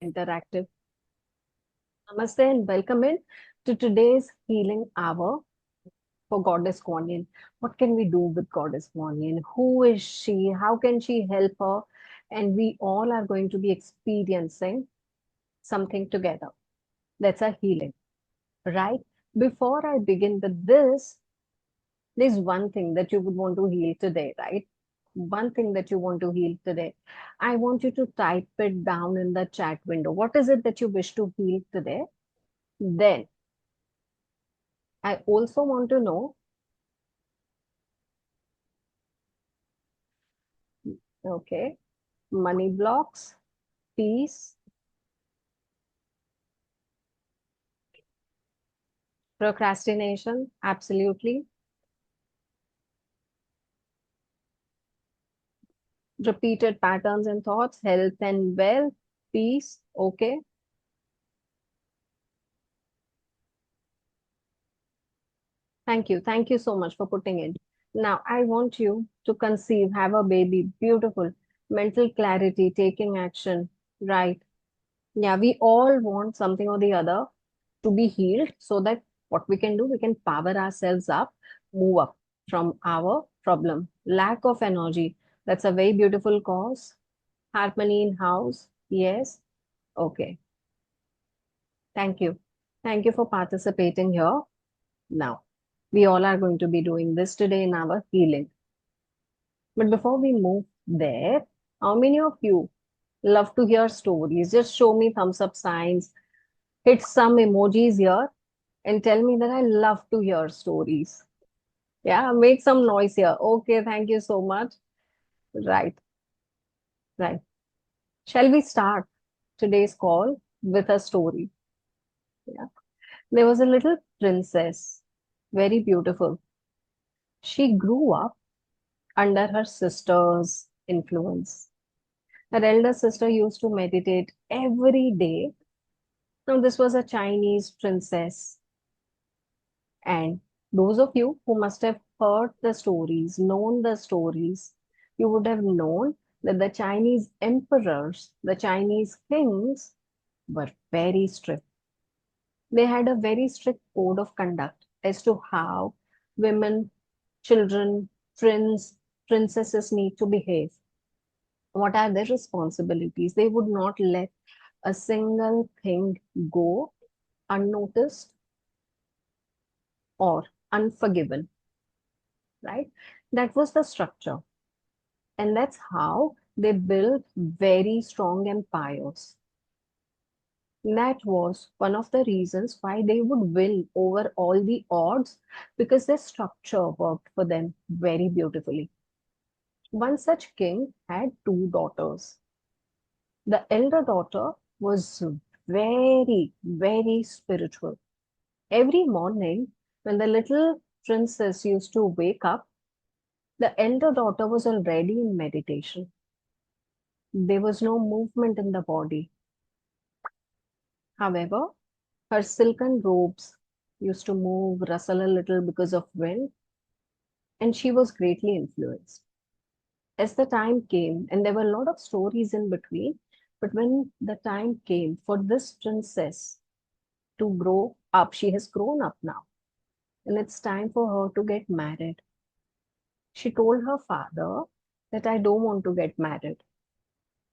interactive. Namaste and welcome in to today's healing hour for Goddess Guanyin. What can we do with Goddess Guanyin? Who is she? How can she help her? And we all are going to be experiencing something together. That's a healing, right? Before I begin with this, there's one thing that you would want to heal today, right? One thing that you want to heal today. I want you to type it down in the chat window. What is it that you wish to heal today? Then I also want to know, okay, money blocks, peace, procrastination, absolutely. Repeated patterns and thoughts, health and wealth, peace, okay. Thank you. Thank you so much for putting in. Now, I want you to conceive, have a baby, beautiful, mental clarity, taking action, right? Yeah, we all want something or the other to be healed so that what we can do, we can power ourselves up, move up from our problem. Lack of energy, that's a very beautiful cause. Harmony in house, yes. Okay, thank you. Thank you for participating here. Now, we all are going to be doing this today in our healing. But before we move there, how many of you love to hear stories? Just show me thumbs up signs, hit some emojis here, and tell me that I love to hear stories. Yeah, make some noise here. Okay, thank you so much. Right, right. Shall we start today's call with a story? Yeah. There was a little princess, very beautiful. She grew up under her sister's influence. Her elder sister used to meditate every day. Now, this was a Chinese princess. And those of you who must have heard the stories, known the stories, you would have known that the Chinese emperors, the Chinese kings were very strict. They had a very strict code of conduct as to how women, children, princesses need to behave. What are their responsibilities? They would not let a single thing go unnoticed or unforgiven, right? That was the structure. And that's how they built very strong empires. That was one of the reasons why they would win over all the odds because their structure worked for them very beautifully. One such king had two daughters. The elder daughter was very, very spiritual. Every morning, when the little princess used to wake up, the elder daughter was already in meditation. There was no movement in the body. However, her silken robes used to move, rustle a little because of wind, and she was greatly influenced. As the time came, and there were a lot of stories in between, but when the time came for this princess to grow up, she has grown up now, and it's time for her to get married. She told her father that I don't want to get married.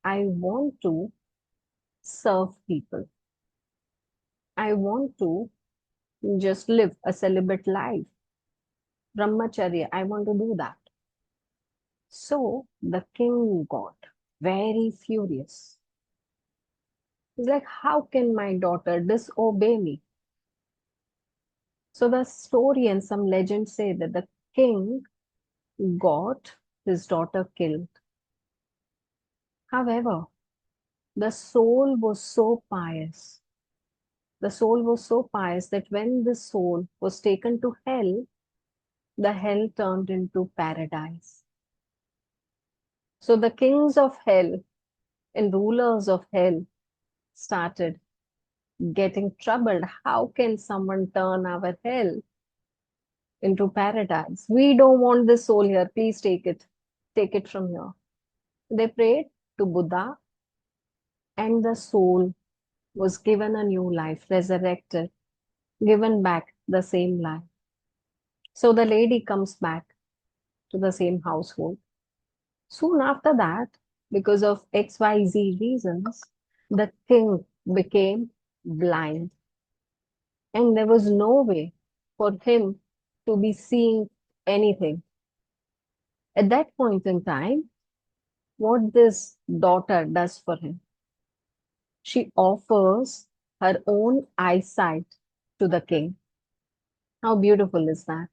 I want to serve people. I want to just live a celibate life. Brahmacharya, I want to do that. So the king got very furious. He's like, how can my daughter disobey me? So the story and some legends say that the king got his daughter killed. However, the soul was so pious. The soul was so pious that when the soul was taken to hell, the hell turned into paradise. So the kings of hell and rulers of hell started getting troubled. How can someone turn our hell into paradise? We don't want this soul here. Please take it. Take it from here. They prayed to Buddha, and the soul was given a new life, resurrected, given back the same life. So the lady comes back to the same household. Soon after that, because of XYZ reasons, the king became blind, and there was no way for him to be seeing anything. At that point in time, what this daughter does for him, she offers her own eyesight to the king. How beautiful is that?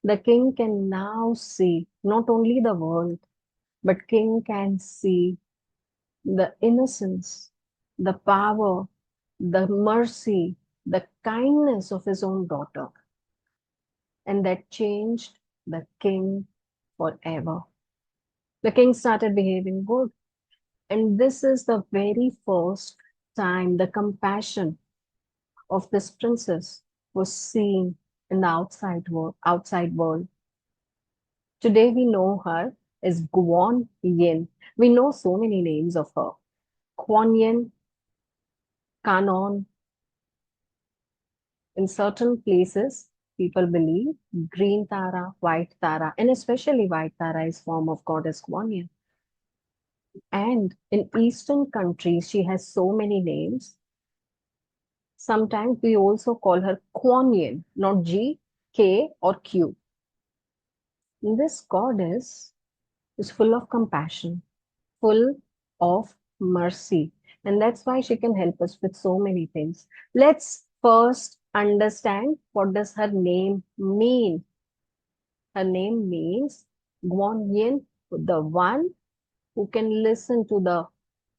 The king can now see not only the world, but king can see the innocence, the power, the mercy, the kindness of his own daughter. And that changed the king forever. The king started behaving good. And this is the very first time the compassion of this princess was seen in the outside world. Today we know her as Guan Yin. We know so many names of her. Guan Yin, Kanon. In certain places, people believe green Tara, white Tara, and especially white Tara is form of goddess Guan Yin. And in Eastern countries, she has so many names. Sometimes we also call her Guanyin, not G, K, or Q. This goddess is full of compassion, full of mercy. And that's why she can help us with so many things. Let's first understand what does her name mean. Her name means Guanyin, the one who can listen to the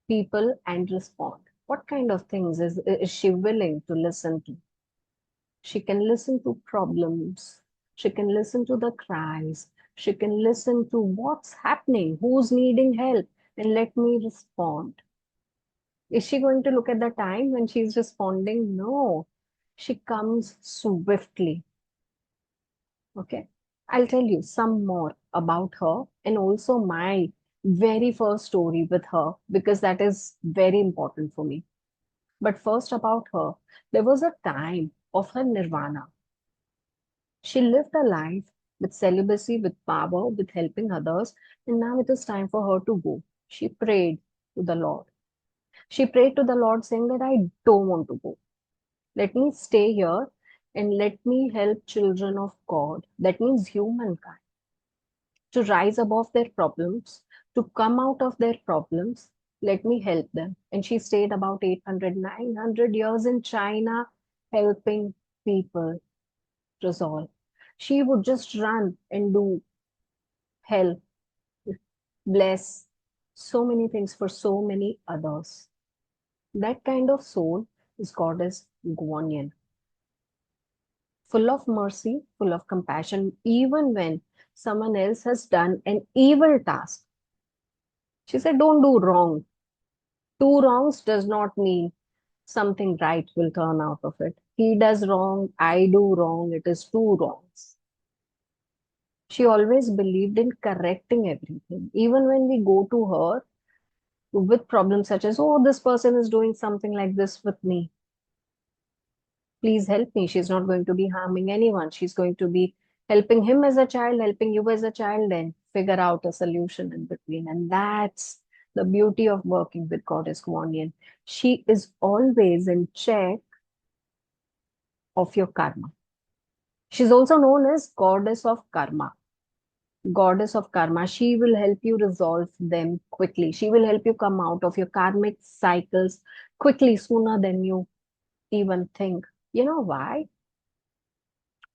people and respond. What kind of things is she willing to listen to? She can listen to problems. She can listen to the cries. She can listen to what's happening, who's needing help, and let me respond. Is she going to look at the time when she's responding? No. She comes swiftly. Okay. I'll tell you some more about her and also my very first story with her because that is very important for me. But first, about her, there was a time of her nirvana. She lived a life with celibacy, with power, with helping others, and now it is time for her to go. She prayed to the Lord. She prayed to the Lord saying that I don't want to go. Let me stay here and let me help children of God. That means humankind to rise above their problems, to come out of their problems. Let me help them. And she stayed about 800, 900 years in China helping people resolve. She would just run and do help, bless so many things for so many others. That kind of soul is goddess Guanyin, full of mercy, full of compassion, even when someone else has done an evil task. She said, don't do wrong. Two wrongs does not mean something right will turn out of it. He does wrong, I do wrong, it is two wrongs. She always believed in correcting everything. Even when we go to her with problems such as, oh, this person is doing something like this with me. Please help me. She's not going to be harming anyone. She's going to be helping him as a child, helping you as a child, and figure out a solution in between. And that's the beauty of working with Goddess Guanyin. She is always in check of your karma. She's also known as Goddess of Karma. Goddess of Karma. She will help you resolve them quickly. She will help you come out of your karmic cycles quickly, sooner than you even think. You know why?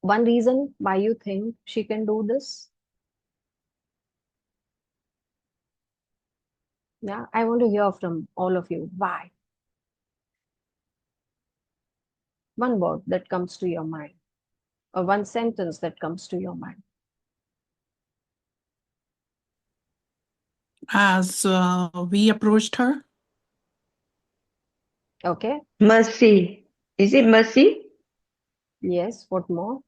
One reason why you think she can do this? Yeah, I want to hear from all of you. Why? One word that comes to your mind, or one sentence that comes to your mind. As we approached her. Okay. Mercy. Is it mercy? Yes. What more?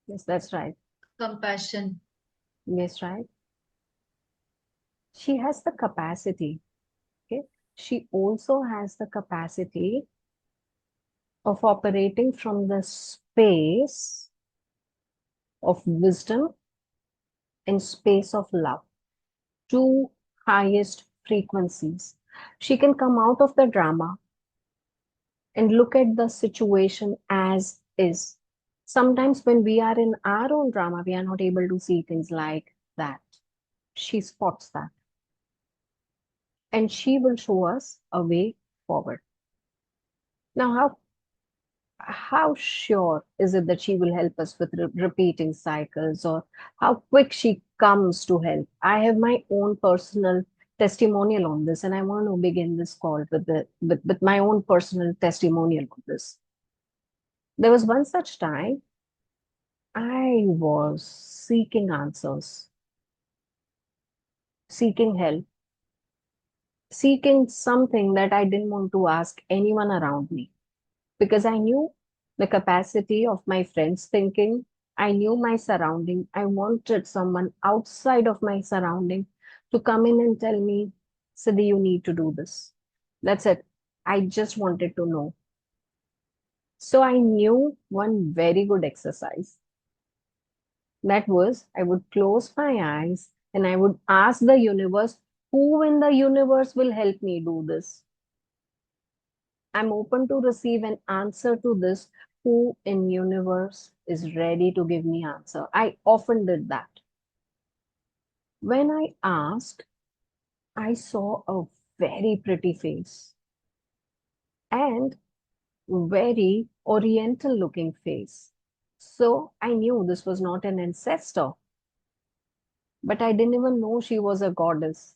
Yes, that's right. Compassion. Yes, right. She has the capacity. Okay. she also has the capacity of operating from the space of wisdom and space of love, two highest frequencies. She can come out of the drama and look at the situation as is. Sometimes, when we are in our own drama, we are not able to see things like that. She spots that and she will show us a way forward. Now, how sure is it that she will help us with repeating cycles, or how quick she comes to help? I have my own personal testimonial on this, and I want to begin this call with my own personal testimonial on this. There was one such time I was seeking answers, seeking help, seeking something that I didn't want to ask anyone around me, because I knew the capacity of my friends' thinking. I knew my surrounding. I wanted someone outside of my surrounding to come in and tell me, Siddhi, you need to do this. That's it. I just wanted to know. So I knew one very good exercise. That was, I would close my eyes and I would ask the universe, who in the universe will help me do this? I'm open to receive an answer to this. Who in universe is ready to give me answer? I often did that. When I asked, I saw a very pretty face and very oriental looking face. So I knew this was not an ancestor, but I didn't even know she was a goddess.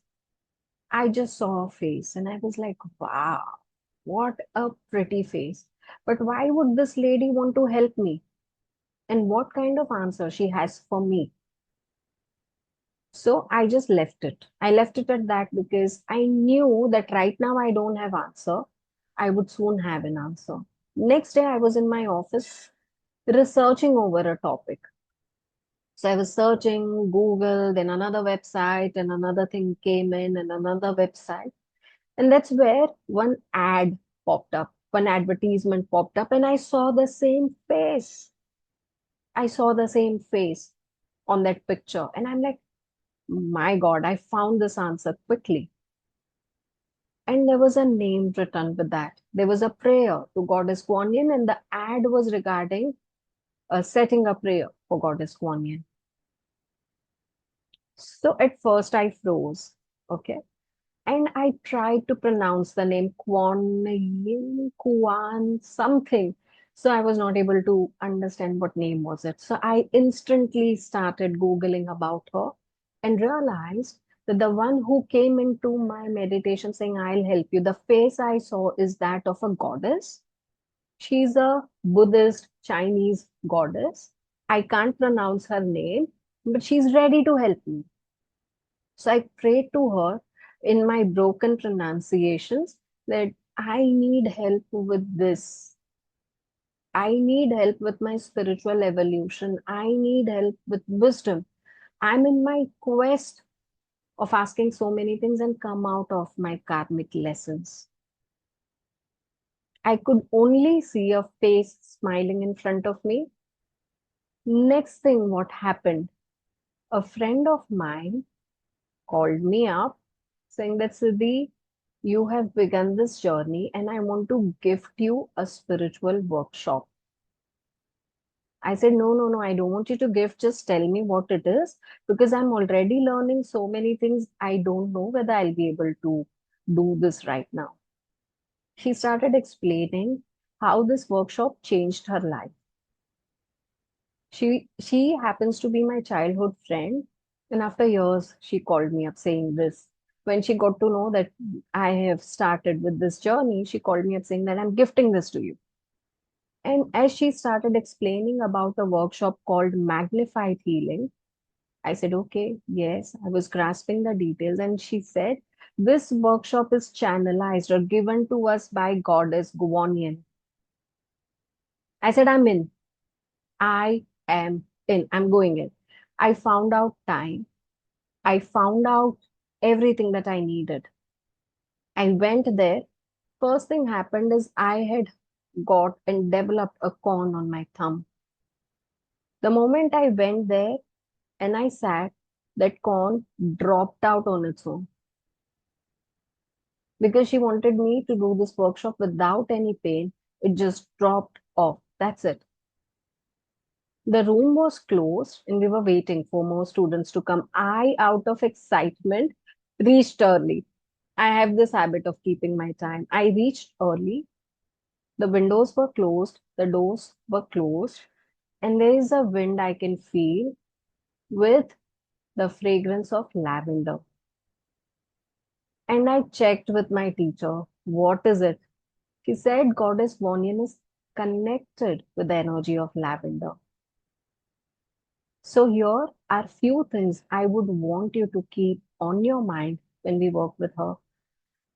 I just saw her face and I was like, wow, what a pretty face. But why would this lady want to help me? And what kind of answer she has for me? So I just left it. I left it at that because I knew that right now I don't have answer. I would soon have an answer. Next day I was in my office researching over a topic. So I was searching Google, then another website, and another thing came in, and another website. And that's where one ad popped up, one advertisement popped up, and I saw the same face. I saw the same face on that picture. And I'm like, my God, I found this answer quickly. And there was a name written with that. There was a prayer to Goddess Guanyin, and the ad was regarding setting a prayer for Goddess Guanyin. So at first I froze, okay? And I tried to pronounce the name Guan Yin, Guan something. So I was not able to understand what name was it. So I instantly started Googling about her and realized that the one who came into my meditation saying, I'll help you, the face I saw is that of a goddess. She's a Buddhist Chinese goddess. I can't pronounce her name, but she's ready to help me. So I prayed to her in my broken pronunciations that I need help with this. I need help with my spiritual evolution. I need help with wisdom. I'm in my quest of asking so many things and come out of my karmic lessons. I could only see a face smiling in front of me. Next thing, what happened? A friend of mine called me up saying that, Siddhi, you have begun this journey and I want to gift you a spiritual workshop. I said, no, no, no, I don't want you to gift. Just tell me what it is, because I'm already learning so many things. I don't know whether I'll be able to do this right now. She started explaining how this workshop changed her life. She happens to be my childhood friend, and after years, she called me up saying this. When she got to know that I have started with this journey, she called me up saying that I'm gifting this to you. And as she started explaining about a workshop called Magnified Healing, I said, okay, yes, I was grasping the details. And she said, this workshop is channelized or given to us by Goddess Guanyin. I said, I'm in. I am in. I'm going in. I found out time. I found out everything that I needed. I went there. First thing happened is I had got and developed a corn on my thumb. The moment I went there and I sat, that corn dropped out on its own because she wanted me to do this workshop without any pain. It just dropped off. That's it. The room was closed and we were waiting for more students to come. I, out of excitement, reached early. I have this habit of keeping my time. I reached early. The windows were closed, the doors were closed, and there is a wind I can feel with the fragrance of lavender. And I checked with my teacher, what is it? She said Goddess Guanyin is connected with the energy of lavender. So here are few things I would want you to keep on your mind when we work with her.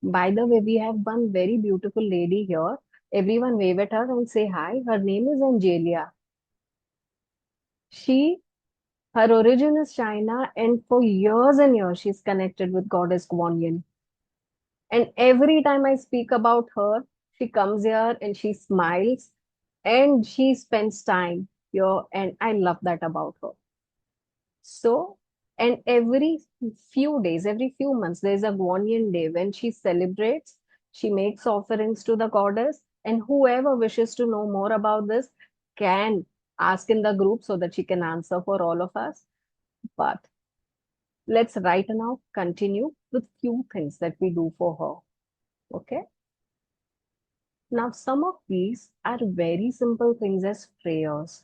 By the way, we have one very beautiful lady here. Everyone wave at her and say hi. Her name is Angelia. She, her origin is China, and for years and years she's connected with Goddess Guanyin. And every time I speak about her, she comes here and she smiles and she spends time here, and I love that about her. So, and every few days, every few months, there's a Guanyin day when she celebrates, she makes offerings to the goddess, and whoever wishes to know more about this can ask in the group so that she can answer for all of us. But let's right now continue with few things that we do for her. Okay. Now, some of these are very simple things as prayers.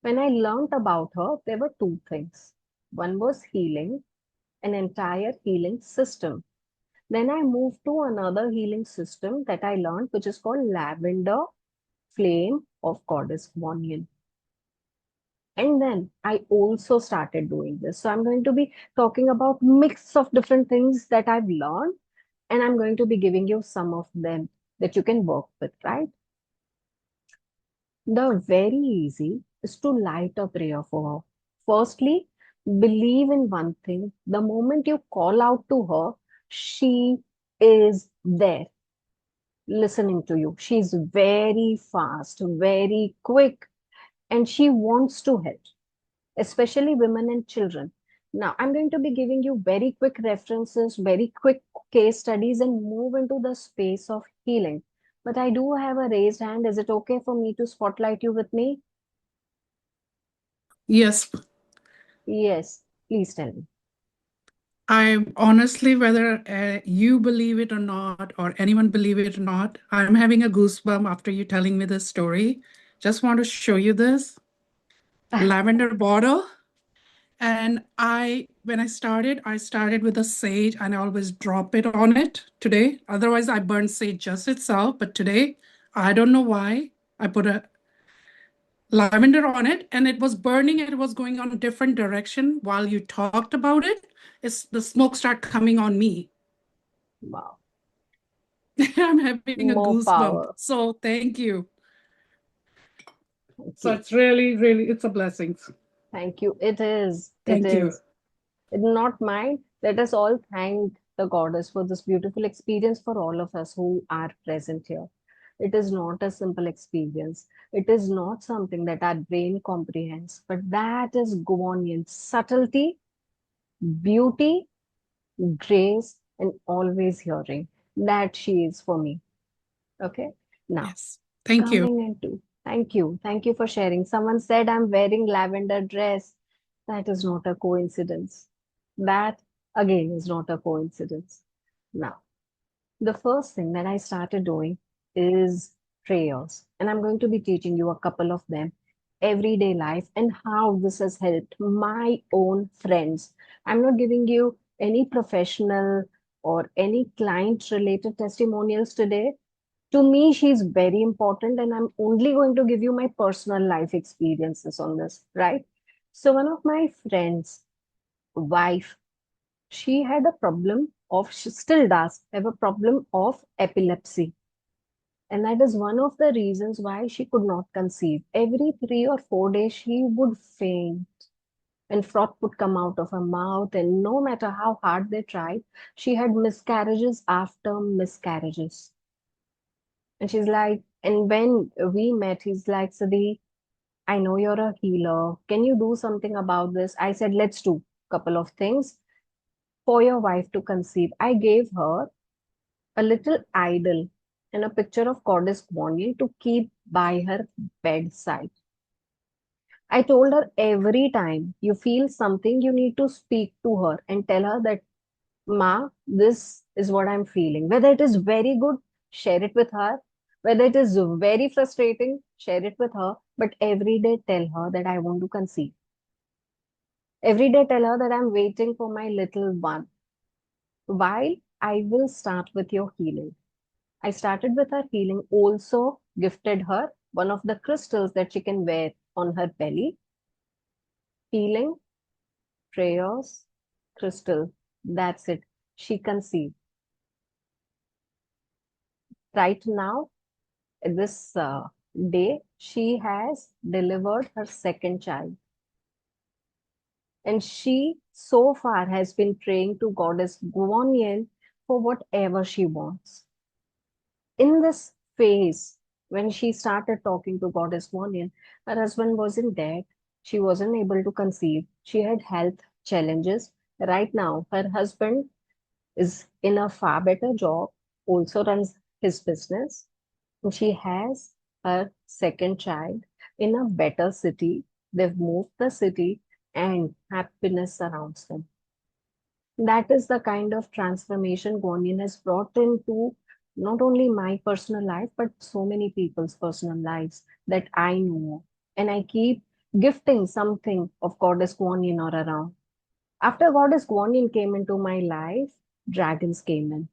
When I learned about her, there were two things. One was healing, an entire healing system. Then I moved to another healing system that I learned, which is called Lavender Flame of Goddess Guanyin. And then I also started doing this. So I'm going to be talking about mix of different things that I've learned, and I'm going to be giving you some of them that you can work with, right? The very easy is to light a prayer for her. Firstly, believe in one thing. The moment you call out to her, she is there listening to you. She's very fast, very quick, and she wants to help, especially women and children. Now, I'm going to be giving you very quick references, very quick case studies, and move into the space of healing. But I do have a raised hand. Is it okay for me to spotlight you with me? Yes, Yes, please tell me. I honestly, whether you believe it or not, or anyone believe it or not, I'm having a goosebump after you telling me this story. Just want to show you this lavender bottle. And when I started with a sage and I always drop it on it today. Otherwise, I burn sage just itself. But today, I don't know why, I put a lavender on it and it was burning. It was going on a different direction. While you talked about it, the smoke started coming on me. Wow, I'm having a more goosebump. power. So thank you. Thank So you. it's really, really, it's a blessing. Thank you. It is. It Thank you. is. It not mine. Let us all thank the goddess for this beautiful experience for all of us who are present here. It is not a simple experience. It is not something that our brain comprehends, but that is Guanyin subtlety, beauty, grace, and always hearing. That she is for me. Okay. Now, Yes. Thank you. coming into, thank you. Thank you for sharing. Someone said I'm wearing lavender dress. That is not a coincidence. That again is not a coincidence. Now, the first thing that I started doing is prayers. And I'm going to be teaching you a couple of them, everyday life, and how this has helped my own friends. I'm not giving you any professional or any client related testimonials today. To me, she's very important, and I'm only going to give you my personal life experiences on this, right? So, one of my friends' wife, she had a problem of, she still does have a problem of epilepsy. And that is one of the reasons why she could not conceive. Every 3 or 4 days, she would faint. and froth would come out of her mouth. And no matter how hard they tried, she had miscarriages after miscarriages. And she's like, and when we met, he's like, Sadi, I know you're a healer. Can you do something about this? I said, let's do a couple of things for your wife to conceive. I gave her a little idol and a picture of goddess Guanyin to keep by her bedside. I told her every time you feel something, you need to speak to her and tell her that, Ma, this is what I'm feeling. Whether it is very good, share it with her. Whether it is very frustrating, share it with her. But every day tell her that I want to conceive. Every day tell her that I'm waiting for my little one. While I will start with your healing. I started with her healing, also gifted her one of the crystals that she can wear on her belly. Healing, prayers, crystal. That's it. She conceived. Right now, this day, she has delivered her second child. And she so far has been praying to Goddess Guanyin for whatever she wants. In this phase, when she started talking to Goddess Guanyin, her husband was in debt. She wasn't able to conceive. She had health challenges. Right now, her husband is in a far better job, also runs his business. She has her second child in a better city. They've moved the city and happiness surrounds them. That is the kind of transformation Guanyin has brought into not only my personal life, but so many people's personal lives that I know. And I keep gifting something of Goddess Guanyin or around. After Goddess Guanyin came into my life, dragons came in.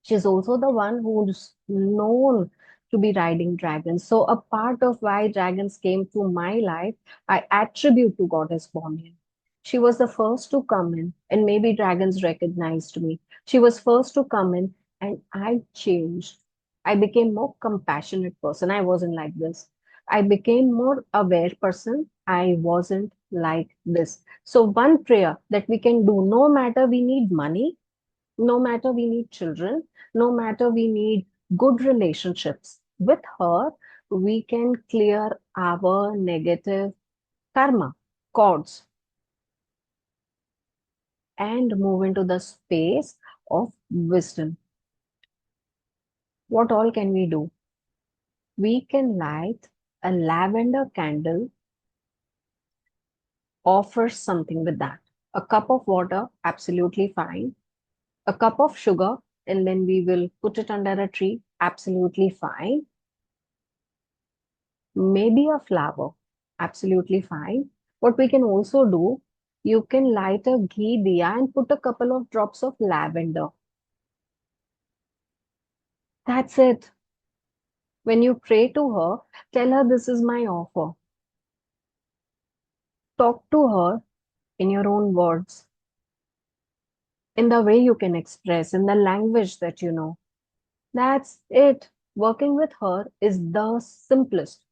She's also the one who's known to be riding dragons. So a part of why dragons came to my life, I attribute to Goddess Guanyin. She was the first to come in, and maybe dragons recognized me. She was first to come in, and I changed. I became more compassionate person. I wasn't like this. I became more aware person. I wasn't like this. So one prayer that we can do, no matter we need money, no matter we need children, no matter we need good relationships with her, we can clear our negative karma cords and move into the space of wisdom. What all can we do? We can light a lavender candle, offer something with that. A cup of water, absolutely fine. A cup of sugar, and then we will put it under a tree, absolutely fine. Maybe a flower, absolutely fine. What we can also do, you can light a ghee diya and put a couple of drops of lavender. That's it. When you pray to her, tell her this is my offer. Talk to her in your own words, in the way you can express, in the language that you know. That's it. Working with her is the simplest.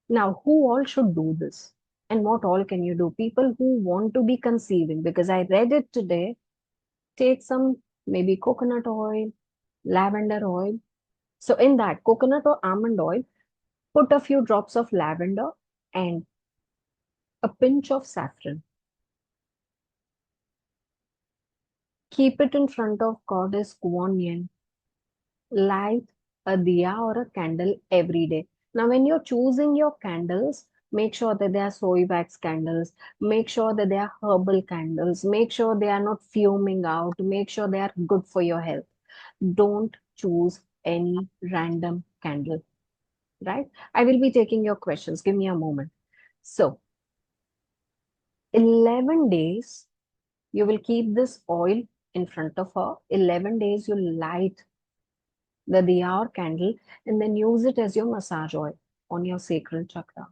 Now, who all should do this? And what all can you do? People who want to be conceiving, because I read it today, take some maybe coconut oil, lavender oil. So, in that coconut or almond oil, put a few drops of lavender and a pinch of saffron. Keep it in front of Goddess Guanyin. Light a diya or a candle every day. Now, when you're choosing your candles, make sure that they are soy wax candles, make sure that they are herbal candles, make sure they are not fuming out, make sure they are good for your health. Don't choose any random candle, right? I will be taking your questions. Give me a moment. So, 11 days, you will keep this oil in front of her. 11 days, you light the diya or candle and then use it as your massage oil on your sacral chakra.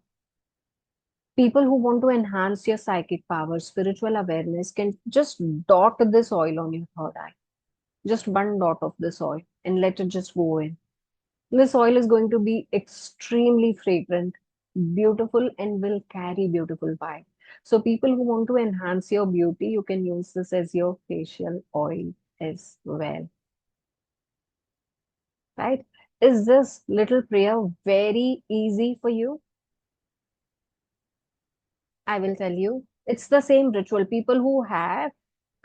People who want to enhance your psychic power, spiritual awareness can just dot this oil on your third eye. Just one dot of this oil and let it just go in. This oil is going to be extremely fragrant, beautiful, and will carry beautiful vibe. So people who want to enhance your beauty, you can use this as your facial oil as well, right? Is this little prayer very easy for you? I will tell you. It's the same ritual. People who have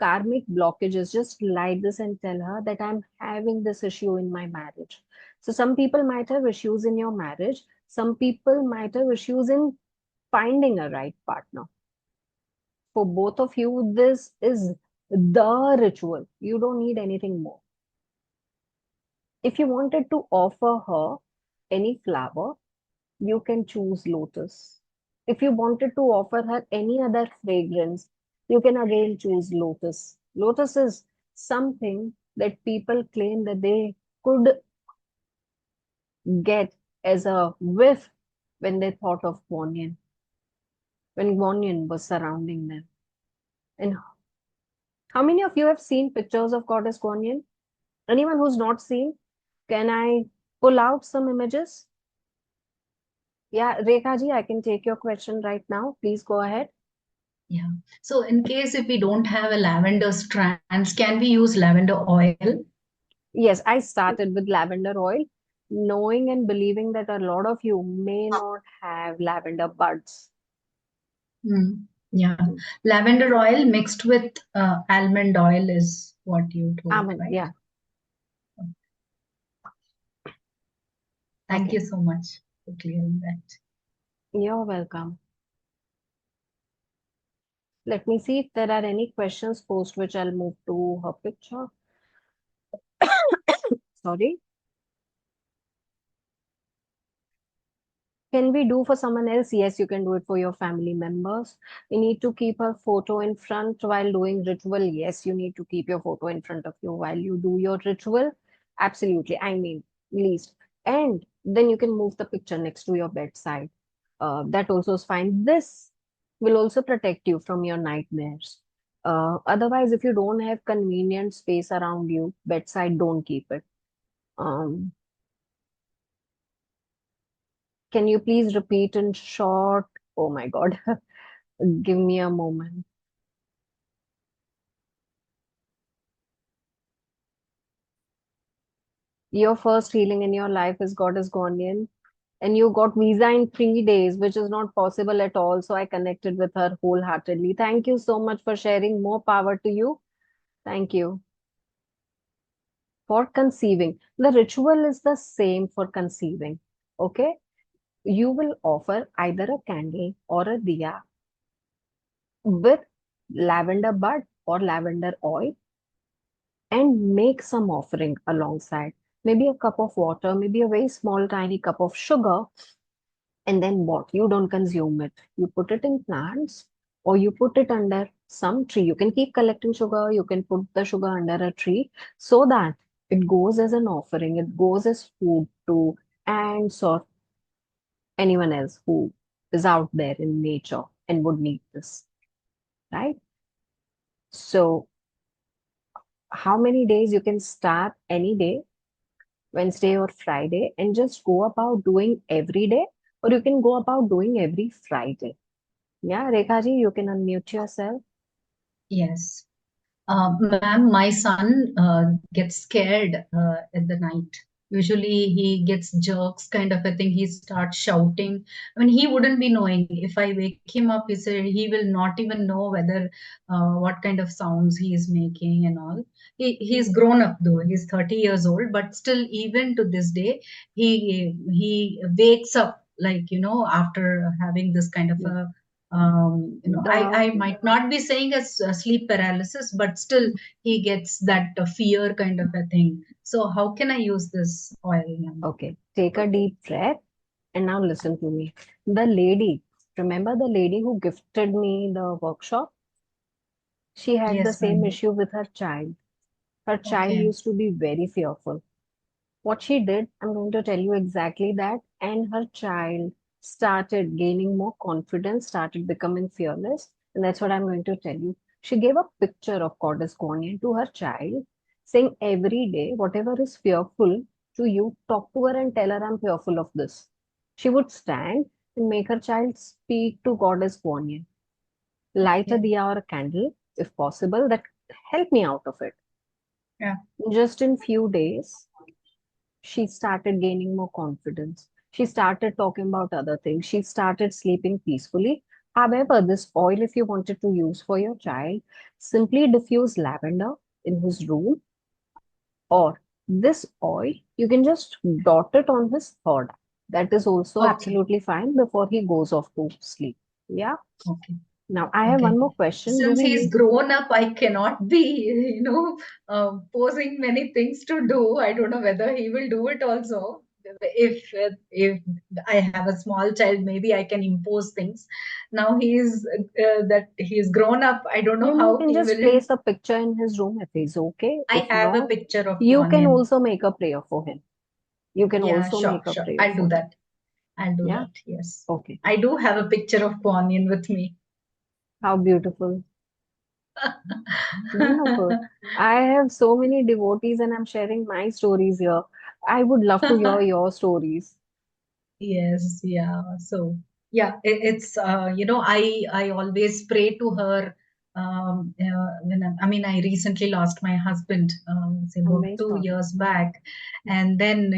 karmic blockages just light this and tell her that I'm having this issue in my marriage. So some people might have issues in your marriage. Some people might have issues in finding a right partner. For both of you, this is the ritual. You don't need anything more. If you wanted to offer her any flower, you can choose lotus. If you wanted to offer her any other fragrance, you can again choose lotus. Lotus is something that people claim that they could get as a whiff when they thought of Guanyin, when Guanyin was surrounding them. And how many of you have seen pictures of Goddess Guanyin? Anyone who's not seen, can I pull out some images? Yeah, Rekha ji, I can take your question right now. Please go ahead. Yeah. So in case if we don't have a lavender strands, can we use lavender oil? Yes, I started with lavender oil, knowing and believing that a lot of you may not have lavender buds. Yeah. Lavender oil mixed with almond oil is what you told, Almond, right? yeah. Thank Okay. you so much for clearing that. You're welcome. Let me see if there are any questions post which I'll move to her picture. Sorry. Can we do for someone else? Yes, you can do it for your family members. You need to keep a photo in front while doing ritual. Yes, you need to keep your photo in front of you while you do your ritual. Absolutely. I mean, least. And then you can move the picture next to your bedside. That also is fine. This will also protect you from your nightmares. Otherwise, if you don't have convenient space around you, bedside, don't keep it. Um, can you please repeat in short? Oh my God. Give me a moment. Your first healing in your life is Goddess Guanyin, and you got visa in 3 days, which is not possible at all. So I connected with her wholeheartedly. Thank you so much for sharing. More power to you. Thank you. For conceiving, the ritual is the same for conceiving. Okay, you will offer either a candle or a diya with lavender bud or lavender oil and make some offering alongside. Maybe a cup of water, maybe a very small, tiny cup of sugar. And then what? You don't consume it. You put it in plants or you put it under some tree. You can keep collecting sugar. You can put the sugar under a tree so that it goes as an offering. It goes as food to ants or anyone else who is out there in nature and would need this, right? So, how many days you can start any day, Wednesday or Friday, and just go about doing every day, or you can go about doing every Friday. Yeah, Rekha ji, you can unmute yourself. Yes. Ma'am, my son gets scared at the night. Usually he gets jerks kind of a thing. He starts shouting. I mean, he wouldn't be knowing. If I wake him up, he said he will not even know whether what kind of sounds he is making and all. He's grown up though. He's 30 years old, but still, even to this day, he wakes up like after having this kind of a The I might not be saying as sleep paralysis, but still he gets that fear kind of a thing. So how can I use this oil, ma'am? Okay, take a deep breath and now listen to me. The lady, remember the lady who gifted me the workshop? She had the Yes, same ma'am. issue with her child. Her child Okay. used to be very fearful. What she did, I'm going to tell you exactly that. And her child started gaining more confidence, started becoming fearless. And that's what I'm going to tell you. She gave a picture of Goddess Guanyin to her child, saying every day, whatever is fearful to you, talk to her and tell her, I'm fearful of this. She would stand and make her child speak to Goddess Guanyin. light a Okay. diya or a candle, if possible, that help me out of it. Yeah. Just in few days, she started gaining more confidence. She started talking about other things. She started sleeping peacefully. However, this oil, if you wanted to use for your child, simply diffuse lavender in his room, or this oil, you can just dot it on his third eye. That is also Okay. absolutely fine before he goes off to sleep. Yeah. Okay. Now, I have Okay. one more question. Do Since we he's need grown up, I cannot be, posing many things to do. I don't know whether he will do it also. If I have a small child, maybe I can impose things. Now he's grown up. I don't know then you how can he just will. place a picture in his room if he's okay. I If have a not, picture of you can Guanyin. also make a prayer for him. You can Yeah, also sure, make a sure. prayer I'll do for him. that. I'll do Yeah. that. Yes. Okay. I do have a picture of Guanyin with me. How beautiful. Wonderful. I have so many devotees and I'm sharing my stories here. I would love to hear your stories. Yes, yeah. So yeah, I always pray to her. I recently lost my husband, say I'm about very two sorry. years back, and then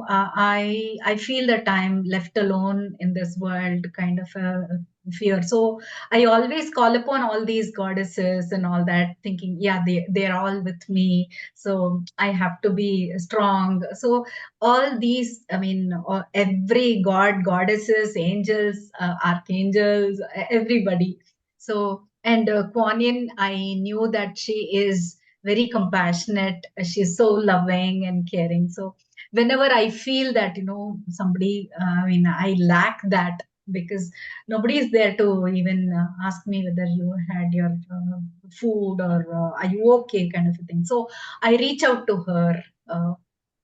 I feel that I'm left alone in this world, kind of a fear. So I always call upon all these goddesses and all that, thinking, yeah, they're all with me. So I have to be strong. So all these, every god, goddesses, angels, archangels, everybody. So, and Kuan Yin, I knew that she is very compassionate. She's so loving and caring. So whenever I feel that, somebody, I lack that, because nobody is there to even ask me whether you had your food, or are you okay, kind of a thing. So I reach out to her,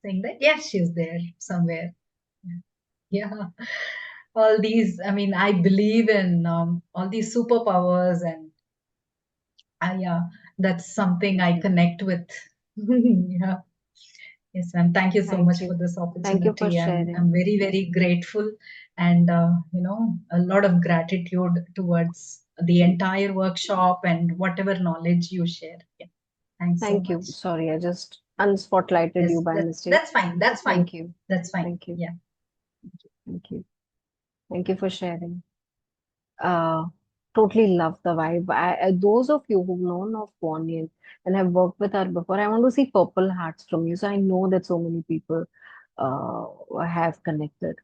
saying that yes, she's there somewhere. Yeah, all these. I believe in all these superpowers, and yeah, that's something I Okay. connect with. Yeah. Yes, and thank you so Thank much for you. this Thank you for opportunity. I'm sharing. very, very grateful, and a lot of gratitude towards the entire workshop and whatever knowledge you share. Yeah. Thanks so Thank much. you. Sorry, I just unspotlighted you Yes, by mistake. that's fine. That's fine. Thank you. That's fine. Thank you. Yeah. Thank you. Thank you for sharing. Uh, totally love the vibe. Those of you who've known of Guanyin and have worked with her before, I want to see purple hearts from you. So I know that so many people have connected.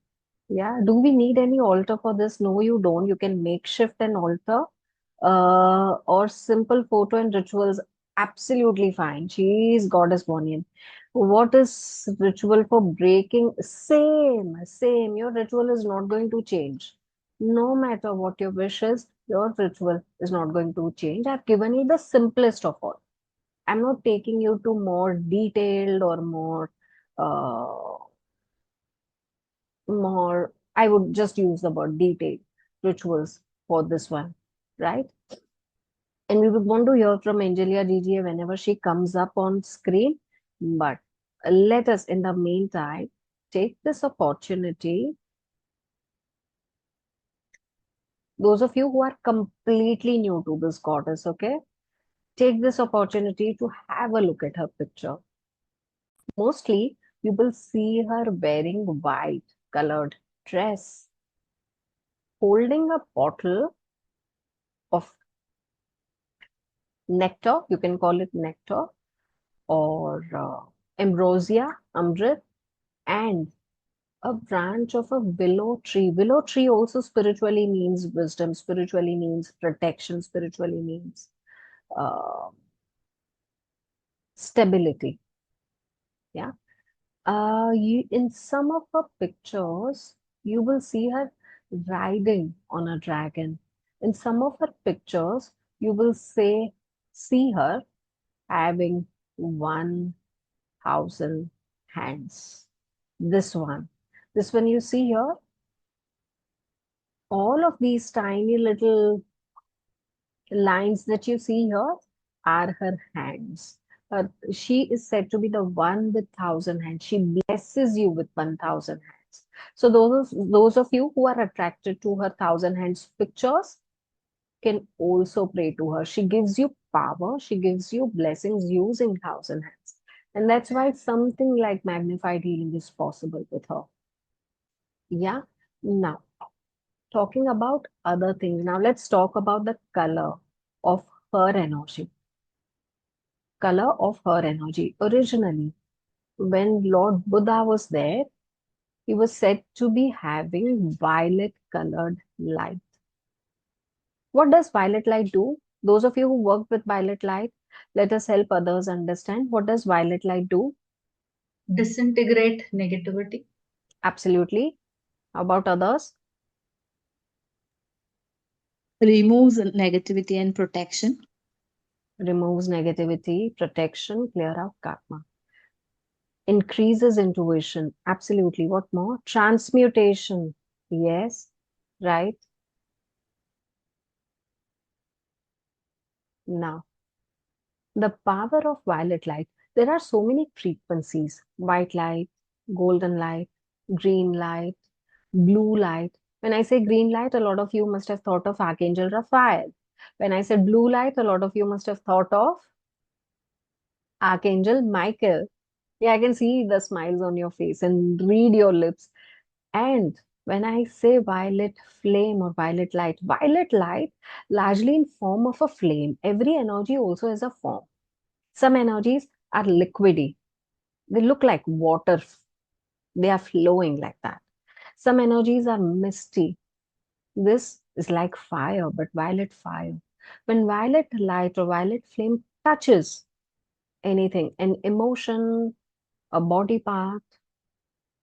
Yeah. Do we need any altar for this? No, you don't. You can makeshift an altar, or simple photo and rituals. Absolutely fine. She is Goddess Guanyin. What is ritual for breaking? Same, same. Your ritual is not going to change. No matter what your wish is, your ritual is not going to change. I've given you the simplest of all. I'm not taking you to more detailed or uh, I would just use the word detailed rituals for this one, right? And we would want to hear from Angelia DGA whenever she comes up on screen. But let us, in the meantime, take this opportunity. Those of you who are completely new to this goddess, okay, take this opportunity to have a look at her picture. Mostly, you will see her wearing white colored dress, holding a bottle of nectar. You can call it nectar, or ambrosia, amrit, and a branch of a willow tree. Willow tree also spiritually means wisdom, spiritually means protection, spiritually means uh, stability. Yeah. In some of her pictures, you will see her riding on a dragon. In some of her pictures, you will see her having 1,000 hands. This one. This one you see here, all of these tiny little lines that you see here are her hands. She is said to be the one with 1,000 hands. She blesses you with 1,000 hands. So those of you who are attracted to her 1,000 hands pictures, can also pray to her. She gives you power, she gives you blessings using thousand hands. And that's why something like magnified healing is possible with her. Yeah. Now, talking about other things. Now, let's talk about the color of her energy. Color of her energy. Originally, when Lord Buddha was there, he was said to be having violet colored light. What does violet light do? Those of you who work with violet light, let us help others understand. What does violet light do? Disintegrate negativity. Absolutely. How about others? Removes negativity and protection. Removes negativity, protection, clear out karma. Increases intuition. Absolutely. What more? Transmutation. Yes. Right. Now, the power of violet light. There are so many frequencies: white light, golden light, green light, blue light. When I say green light, a lot of you must have thought of Archangel Raphael. When I said blue light, a lot of you must have thought of Archangel Michael. Yeah, I can see the smiles on your face and read your lips. And when I say violet flame or violet light largely in form of a flame. Every energy also has a form. Some energies are liquidy. They look like water. They are flowing like that. Some energies are misty. This is like fire, but violet fire. When violet light or violet flame touches anything, an emotion, a body part,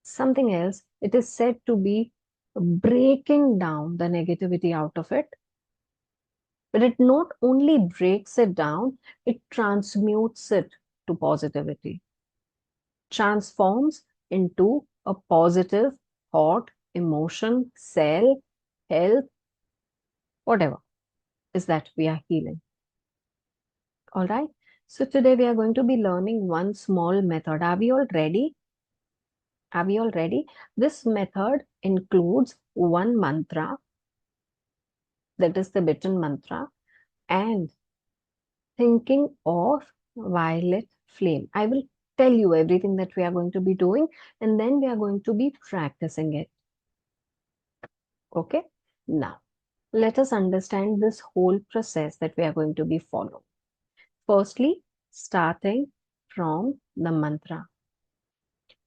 something else, it is said to be breaking down the negativity out of it. But it not only breaks it down, it transmutes it to positivity, transforms into a positive thought, emotion, cell, health, whatever is that we are healing. All right. So today we are going to be learning one small method. Are we all ready? Are we all ready? This method includes one mantra, that is the Tibetan mantra, and thinking of violet flame. I will tell you everything that we are going to be doing, and then we are going to be practicing it. Okay. Now, let us understand this whole process that we are going to be following. Firstly, starting from the mantra.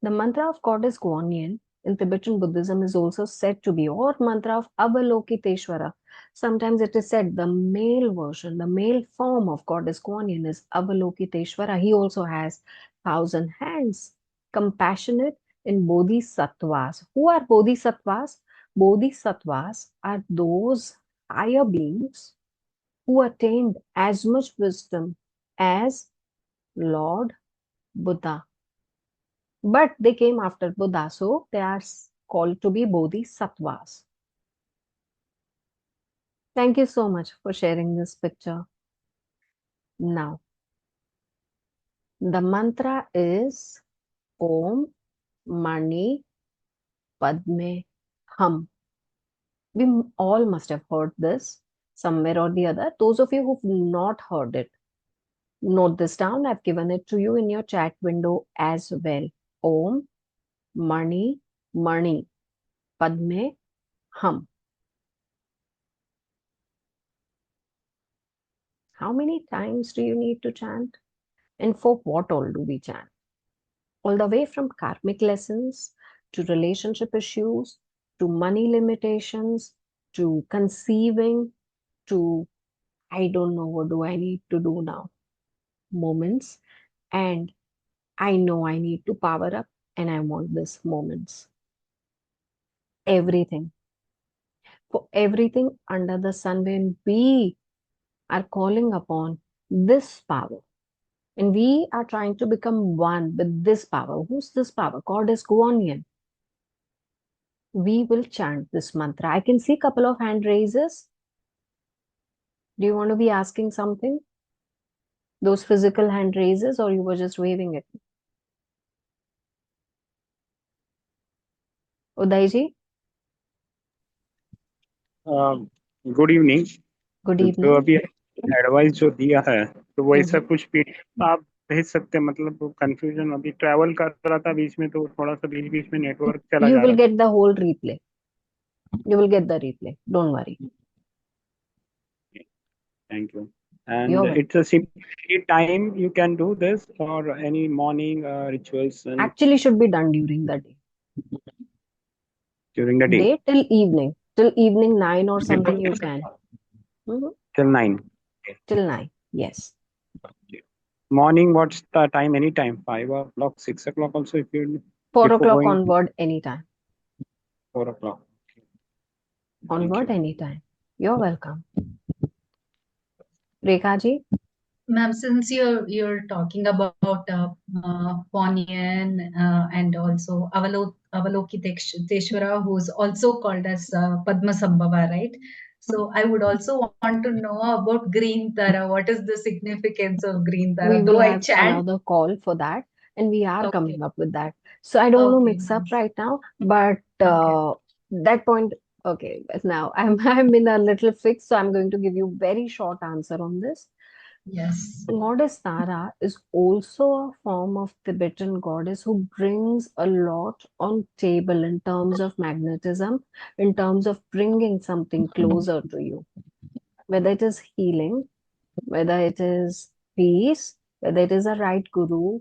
The mantra of goddess Guanyin in Tibetan Buddhism is also said to be, or mantra of Avalokiteshvara. Sometimes it is said the male version, the male form of goddess Guanyin is Avalokiteshvara. He also has 1,000 hands, compassionate in bodhisattvas. Who are bodhisattvas? Bodhisattvas are those higher beings who attained as much wisdom as Lord Buddha. But they came after Buddha, so they are called to be bodhisattvas. Thank you so much for sharing this picture. Now, the mantra is Om Mani Padme Hum. We all must have heard this somewhere or the other. Those of you who've not heard it, note this down. I've given it to you in your chat window as well. Om Mani Padme Hum. How many times do you need to chant? And for what all do we chant? All the way from karmic lessons to relationship issues to money limitations to conceiving to I don't know what do I need to do now moments. And I know I need to power up and I want this moments. Everything. For everything under the sun, when we are calling upon this power, and we are trying to become one with this power. Who's this power? God is Guanyin. We will chant this mantra. I can see a couple of hand raises. Do you want to be asking something? Those physical hand raises, or you were just waving at me? Uday ji? Um, Good evening. Good जो evening. अभी advice जो दिया है तो वैसा Mhm. कुछ PDF आप भेज सकते हैं, मतलब कंफ्यूजन अभी ट्रैवल कर रहा था बीच में, तो थोड़ा सा बीच बीच में नेटवर्क चला You जा will रहा get the whole replay. You will get the replay. Don't worry. था. Thank you. You're And welcome. it's a simply time you can do this, or any morning rituals and Actually, should be done during the day. during the day Day till evening. Till evening 9 or something you can. Mhm. till 9. Okay. Till 9. Yes. Morning, what's the time? Any time, 5 o'clock, 6 o'clock also, if you 4 before o'clock going onward anytime. 4 o'clock. Thank Onward you. anytime. You're welcome. Rekha ji? Ma'am, since you're talking about Guanyin and also Avalokiteshvara, who's also called as Padmasambhava, right? So I would also want to know about Green Tara. What is the significance of Green We Tara? will Though I have chant, another call for that, and we are okay, coming up with that. So I don't want to okay, mix up right now, but okay, that point, okay, but now I'm in a little fix, so I'm going to give you very short answer on this. yes. Goddess Tara is also a form of Tibetan goddess who brings a lot on table in terms of magnetism, in terms of bringing something closer to you, whether it is healing, whether it is peace, whether it is a right guru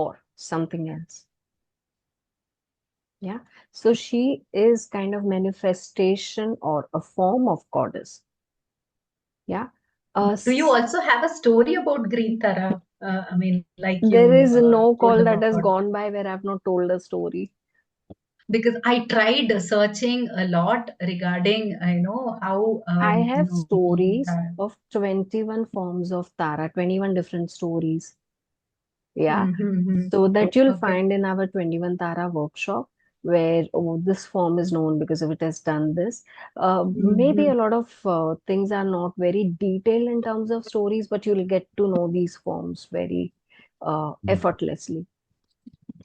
or something else. Yeah. So she is kind of manifestation or a form of goddess. Yeah. Do you also have a story about Green Tara? I mean, like There you is no told call that has about. gone by where I've not told a story. Because I tried searching a lot regarding, how, I have stories that. of 21 forms of Tara, 21 different stories. Yeah. Mm-hmm. So that you'll Okay. find in our 21 Tara workshop, where this form is known because of it has done this. Maybe Mm-hmm. a lot of things are not very detailed in terms of stories, but you'll get to know these forms very effortlessly.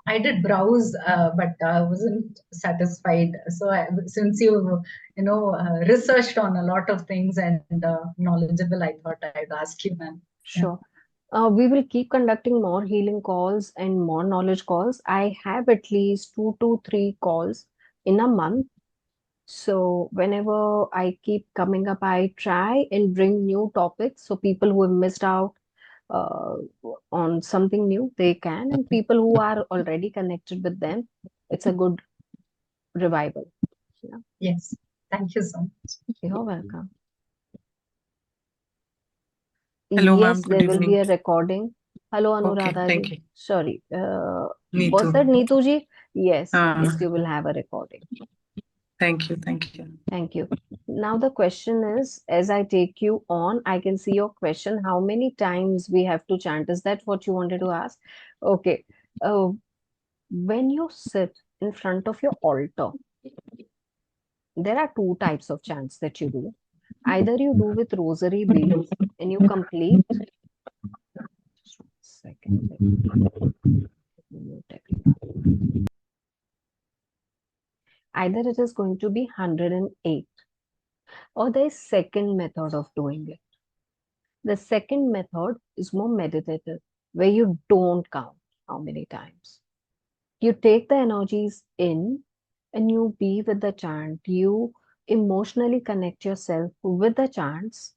I did browse, but I wasn't satisfied. So since you researched on a lot of things and knowledgeable, I thought I'd ask you, ma'am. Yeah. Sure. We will keep conducting more healing calls and more knowledge calls. I have at least 2 to 3 calls in a month. So whenever I keep coming up, I try and bring new topics so people who have missed out uh, on something new, they can, and people who are already connected with them, it's a good revival. Yeah, Yes. Thank you so much. you're welcome. Hello, ma'am. Yes, Good there will be evening. a recording. Hello, Okay, Anuradha thank ji. you. Sorry, was Neetu. that Neetu ji? Yes, Uh, yes, you will have a recording. Thank you. Thank you. Thank you. Now the question is, as I take you on, I can see your question. How many times we have to chant? Is that what you wanted to ask? Okay. When you sit in front of your altar, there are 2 types of chants that you do. Either you do with rosary beads and you complete. Just 1 second. Let me mute everyone. Either it is going to be 108, or there is second method of doing it. The second method is more meditative, where you don't count how many times. You take the energies in and you be with the chant. You emotionally connect yourself with the chants,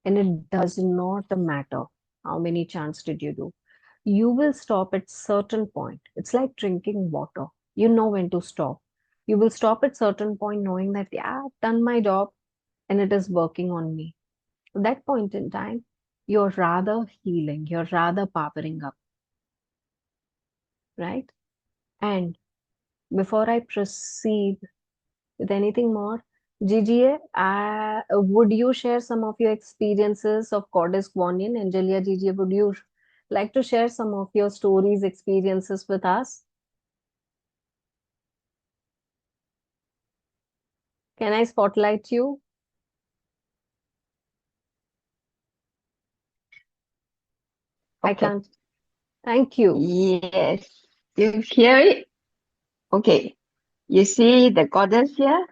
and it does not matter how many chants did you do. You will stop at certain point. It's like drinking water. You know when to stop. You will stop at certain point knowing that, yeah, I've done my job and it is working on me. At that point in time, you're rather healing, you're rather powering up, right? And before I proceed with anything more, GGA, would you share some of your experiences of Goddess Guanyin? Angelia, GGA, would you like to share some of your stories, experiences with us? Can I spotlight you? I Okay. can't. Thank you. Yes. You hear it? Okay. You see the goddess here?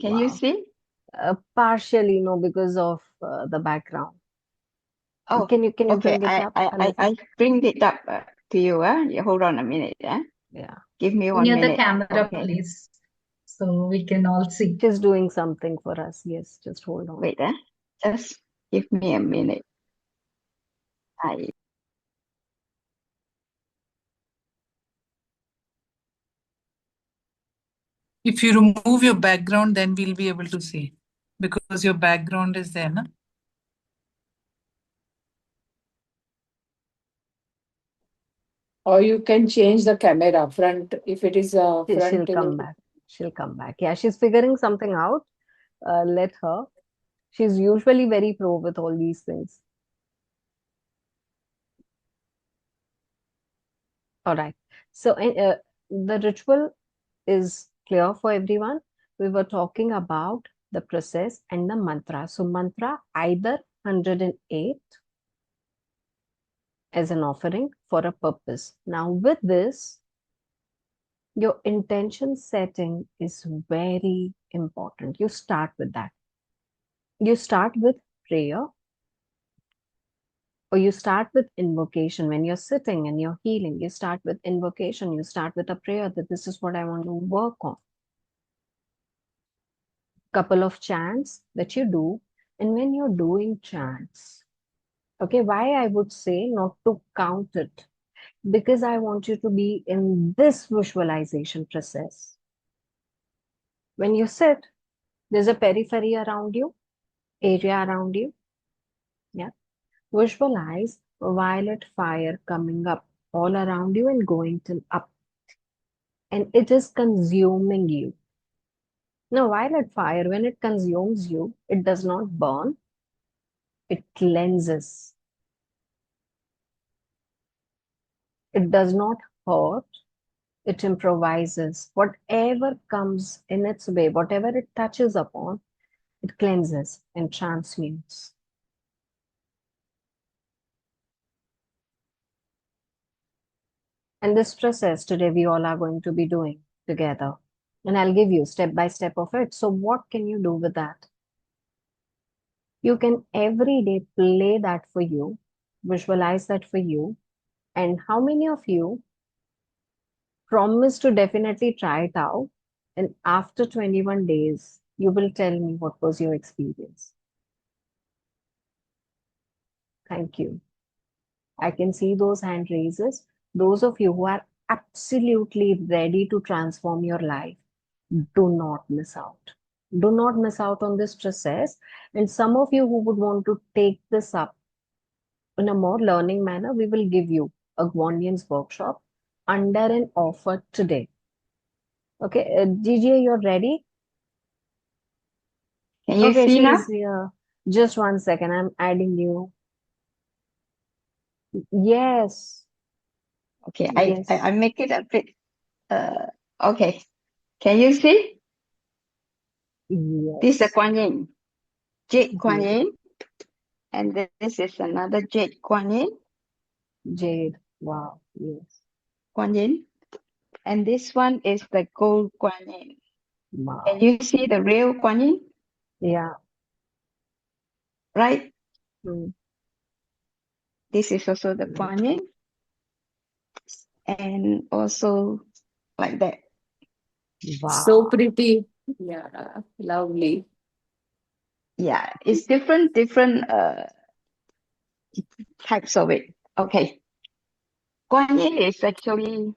Can you Wow. see? Partially, no, because of the background. Oh, Can you okay. bring it up a little? I bring it up to you. Hold on a minute. Yeah, Give me 1 Near the minute. camera, Okay. please, so we can all see. she's doing something for us. Yes, just hold on. Wait. Just give me a minute. I If you remove your background, then we'll be able to see because your background is there, na? Or you can change the camera front if it is a She'll front. come back. She'll come back. Yeah, she's figuring something out. Let her. She's usually very pro with all these things. All right. So the ritual is clear for everyone. We were talking about the process and the mantra. So mantra either 108 as an offering for a purpose. Now with this, your intention setting is very important. You start with that. You start with prayer or you start with invocation. When you're sitting and you're healing, you start with invocation. You start with a prayer that this is what I want to work on. Couple of chants that you do. And when you're doing chants, okay, why I would say not to count it? Because I want you to be in this visualization process. When you sit, there's a periphery around you, area around you. Yeah. Visualize violet fire coming up all around you and going till up. And it is consuming you. Now, violet fire, when it consumes you, it does not burn, it cleanses. It does not hurt, it improvises. Whatever comes in its way, whatever it touches upon, it cleanses and transmutes. And this process today we all are going to be doing together. And I'll give you step by step of it. So, what can you do with that? You can every day play that for you, visualize that for you. And how many of you promise to definitely try it out? And after 21 days, you will tell me what was your experience. Thank you. I can see those hand raises. Those of you who are absolutely ready to transform your life, do not miss out. Do not miss out on this process. And some of you who would want to take this up in a more learning manner, we will give you a Guanyin's workshop under an offer today. Okay, Gigi, you're ready? can you Okay, see now? she's here. Just 1 second, I'm adding you. Yes, Okay, yes, I make it a bit. Okay, can you see? This is a yes. Guanyin, Jade Beautiful. Guanyin, and this is another Jade Guanyin, Jade. Wow, yes. Guanyin, and this one is the gold Guanyin. Can Wow. you see the real Guanyin? Yeah. Right? Mm, This is also the Guanyin, and also like that. So wow. pretty. Yeah, lovely. Yeah, it's different types of it. Okay, Guanyin is actually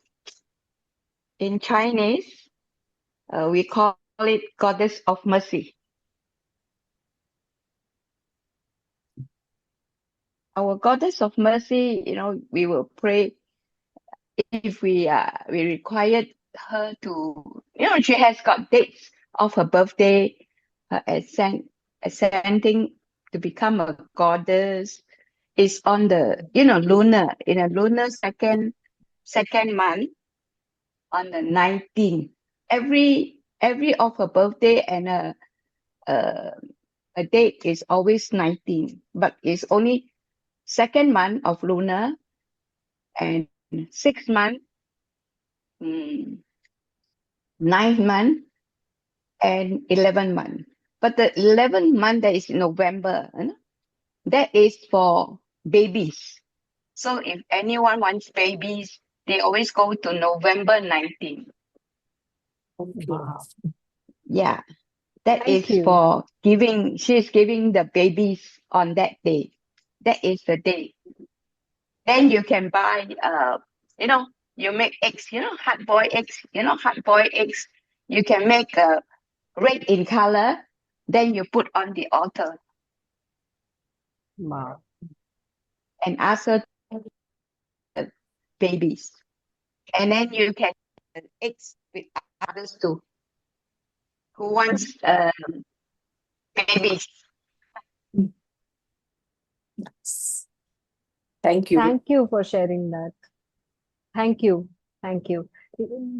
in Chinese. We call it Goddess of Mercy. Our Goddess of Mercy, we will pray if we required her to, she has got dates of her birthday, her ascending to become a goddess is on the, lunar, in a lunar second month on the 19th. Every of her birthday and a date is always 19, but it's only second month of lunar and 6 month, 9 month, and 11 month. But the 11th month, that is November, that is for babies. So if anyone wants babies, they always go to November 19th. Wow. Yeah, that Thank is you. for giving. She's giving the babies on that day. That is the day. Then you can buy, you make eggs, hard boiled eggs, hard boiled eggs. You can make red in color. Then you put on the altar Wow. and ask her babies. And then you can eggs with others too who wants babies. Thank you. Thank you for sharing that. Thank you. Thank you.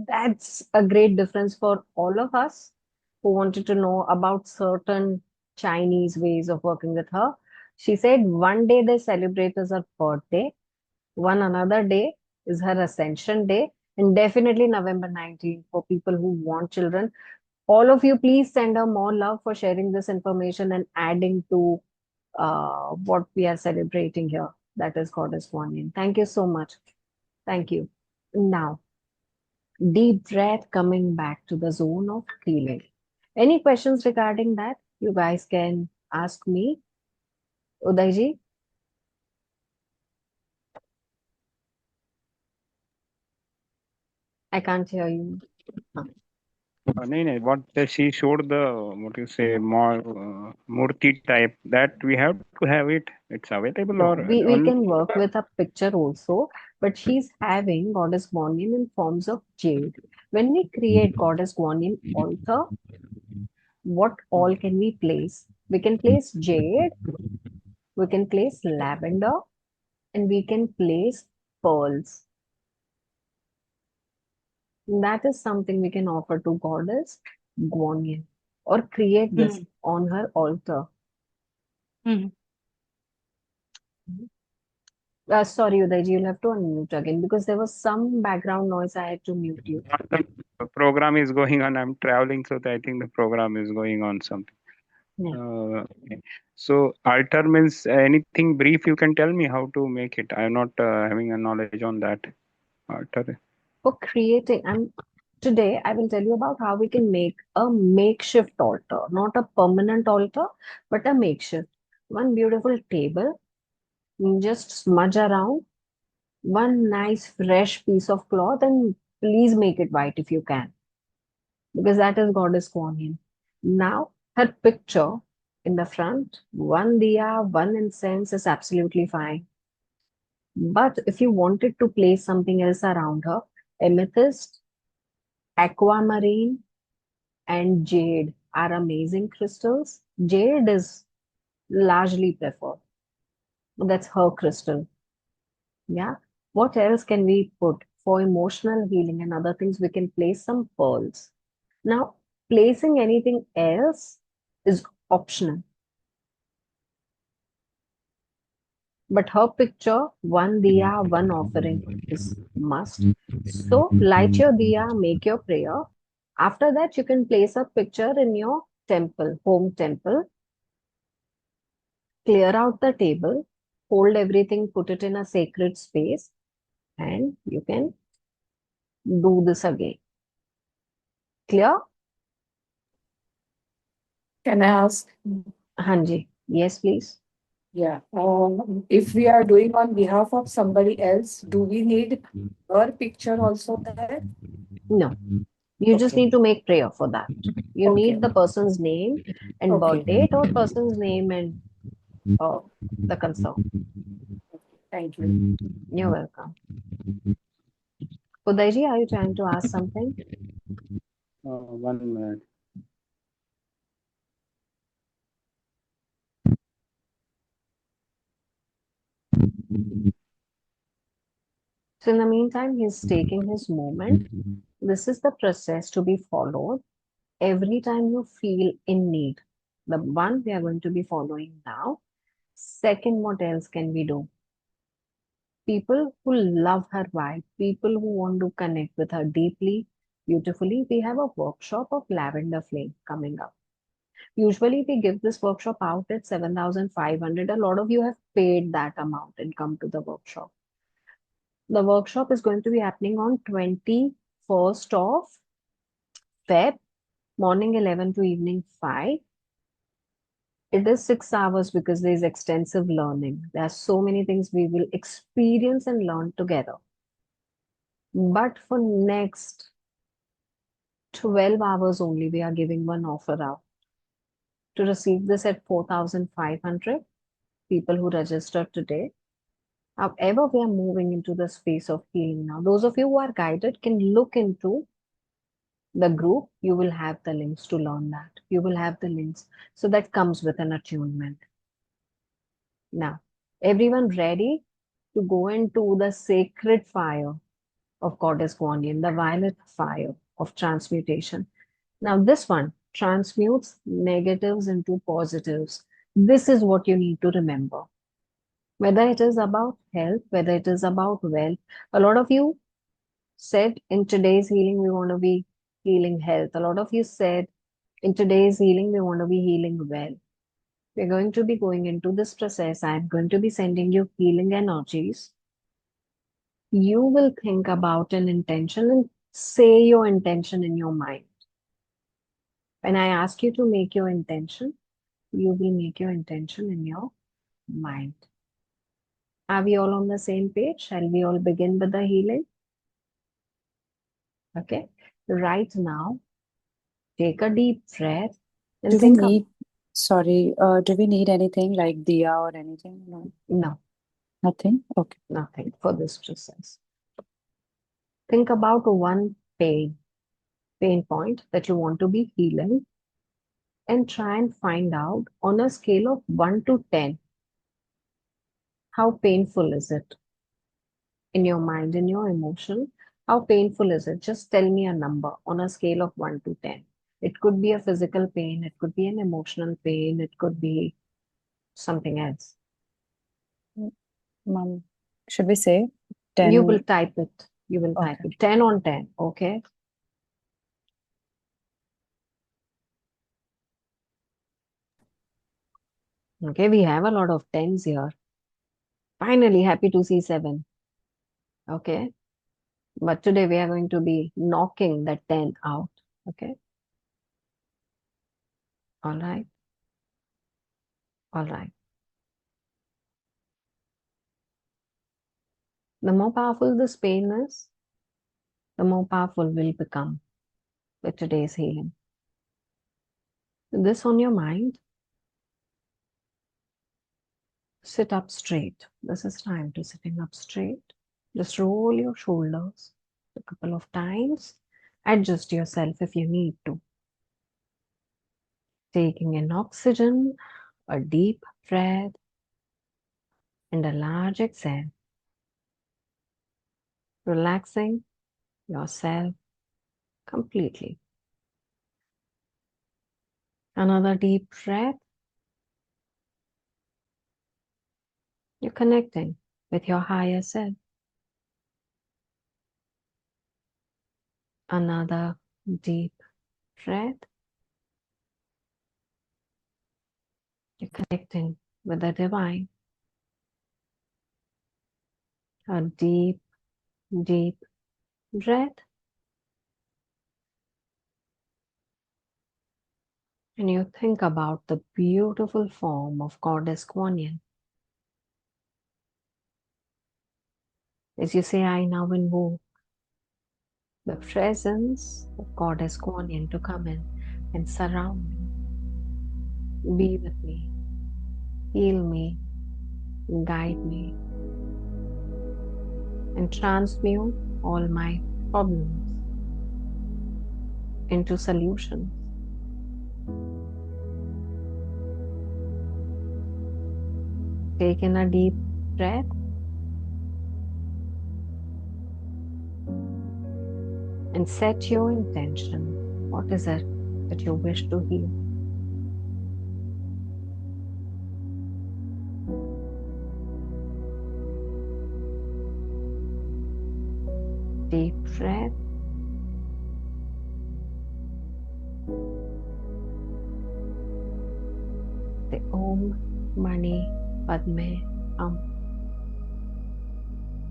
That's a great difference for all of us who wanted to know about certain Chinese ways of working with her. She said one day they celebrate as her birthday, one another day is her ascension day, and definitely November 19th for people who want children. All of you, please send her more love for sharing this information and adding to what we are celebrating here. That is Goddess Guanyin. Thank you so much. Thank you. Now, deep breath coming back to the zone of feeling. Any questions regarding that? You guys can ask me. Udayji? I can't hear you. What she showed the what you say more murti type that we have to have it. It's available No, or we only can work with a picture also, but she's having Goddess Guanyin in forms of jade. When we create Goddess Guanyin altar, what all can we place? We can place jade, we can place lavender, and we can place pearls. That is something we can offer to Goddess Guanyin or create this on her altar. Mm. Sorry, Udayji, you'll have to unmute again because there was some background noise. I had to mute you. the program is going on. I'm traveling, so I think the program is going on something. Yeah. Okay. So altar means anything brief you can tell me how to make it. I'm not having a knowledge on that. Altar. For creating, today I will tell you about how we can make a makeshift altar, not a permanent altar, but a makeshift. One beautiful table, just smudge around one nice fresh piece of cloth and please make it white if you can, because that is Goddess Guanyin. Now, her picture in the front, one diya, one incense is absolutely fine. But if you wanted to place something else around her, amethyst, aquamarine, and jade are amazing crystals. Jade is largely preferred. That's her crystal. Yeah. What else can we put for emotional healing and other things? We can place some pearls. Now, placing anything else is optional. But her picture, one diya, one offering is must. So light your diya, make your prayer. After that, you can place a picture in your temple, home temple. Clear out the table, hold everything, put it in a sacred space, and you can do this again. Clear? Can I ask? Hanji. Yes, please. Yeah. If we are doing on behalf of somebody else, do we need her picture also there? No. You just Okay. need to make prayer for that. You Okay. need the person's name and birth Okay. date or person's name and the concern. Thank you. You're welcome. Udayji, are you trying to ask something? 1 minute. So in the meantime, he's taking his moment. This is the process to be followed every time you feel in need. The one we are going to be following now. Second, what else can we do? People who love her vibe, people who want to connect with her deeply, beautifully, we have a workshop of lavender flame coming up. Usually we give this workshop out at 7,500. A lot of you have paid that amount and come to the workshop. The workshop is going to be happening on 21st of Feb, morning 11 to evening 5. It is 6 hours because there is extensive learning. There are so many things we will experience and learn together. But for next 12 hours only, we are giving one offer out. To receive this at 4,500 people who registered today. However, we are moving into the space of healing now. Those of you who are guided can look into the group. You will have the links to learn that. You will have the links. So that comes with an attunement. Now, everyone ready to go into the sacred fire of Goddess Guan Yin, the violet fire of transmutation. Now, this one transmutes negatives into positives. This is what you need to remember. Whether it is about health, whether it is about wealth. A lot of you said in today's healing, we want to be healing health. A lot of you said in today's healing, we want to be healing well. We're going to be going into this process. I'm going to be sending you healing energies. You will think about an intention and say your intention in your mind. When I ask you to make your intention, you will make your intention in your mind. Are we all on the same page? Shall we all begin with the healing? Okay. Right now, take a deep breath and Do we think need, sorry, do we need anything like diya or anything? No, no, nothing? Okay. nothing for this process. Think about one pain point that you want to be healing and try and find out on a scale of 1 to 10, how painful is it in your mind, in your emotion? How painful is it? Just tell me a number on a scale of 1 to 10. It could be a physical pain, it could be an emotional pain, it could be something else. Mom, should we say You will 10? type it. You will type Okay. it. 10 on 10. Okay. Okay, we have a lot of 10s here. Finally, happy to see 7. Okay. But today we are going to be knocking that 10 out. Okay. All right. All right. The more powerful this pain is, the more powerful will become with today's healing. This on your mind, sit up straight. This is time to sitting up straight. Just roll your shoulders a couple of times. Adjust yourself if you need to. Taking in oxygen, a deep breath, and a large exhale. Relaxing yourself completely. Another deep breath. You're connecting with your higher self. Another deep breath. You're connecting with the divine. A deep, deep breath. And you think about the beautiful form of Goddess Guanyin. As you say, I now invoke the presence of Goddess Guanyin to come in and surround me, be with me, heal me, guide me, and transmute all my problems into solutions. Take in a deep breath. And set your intention. What is it that you wish to heal? Deep breath. Om Mani Padme Hum.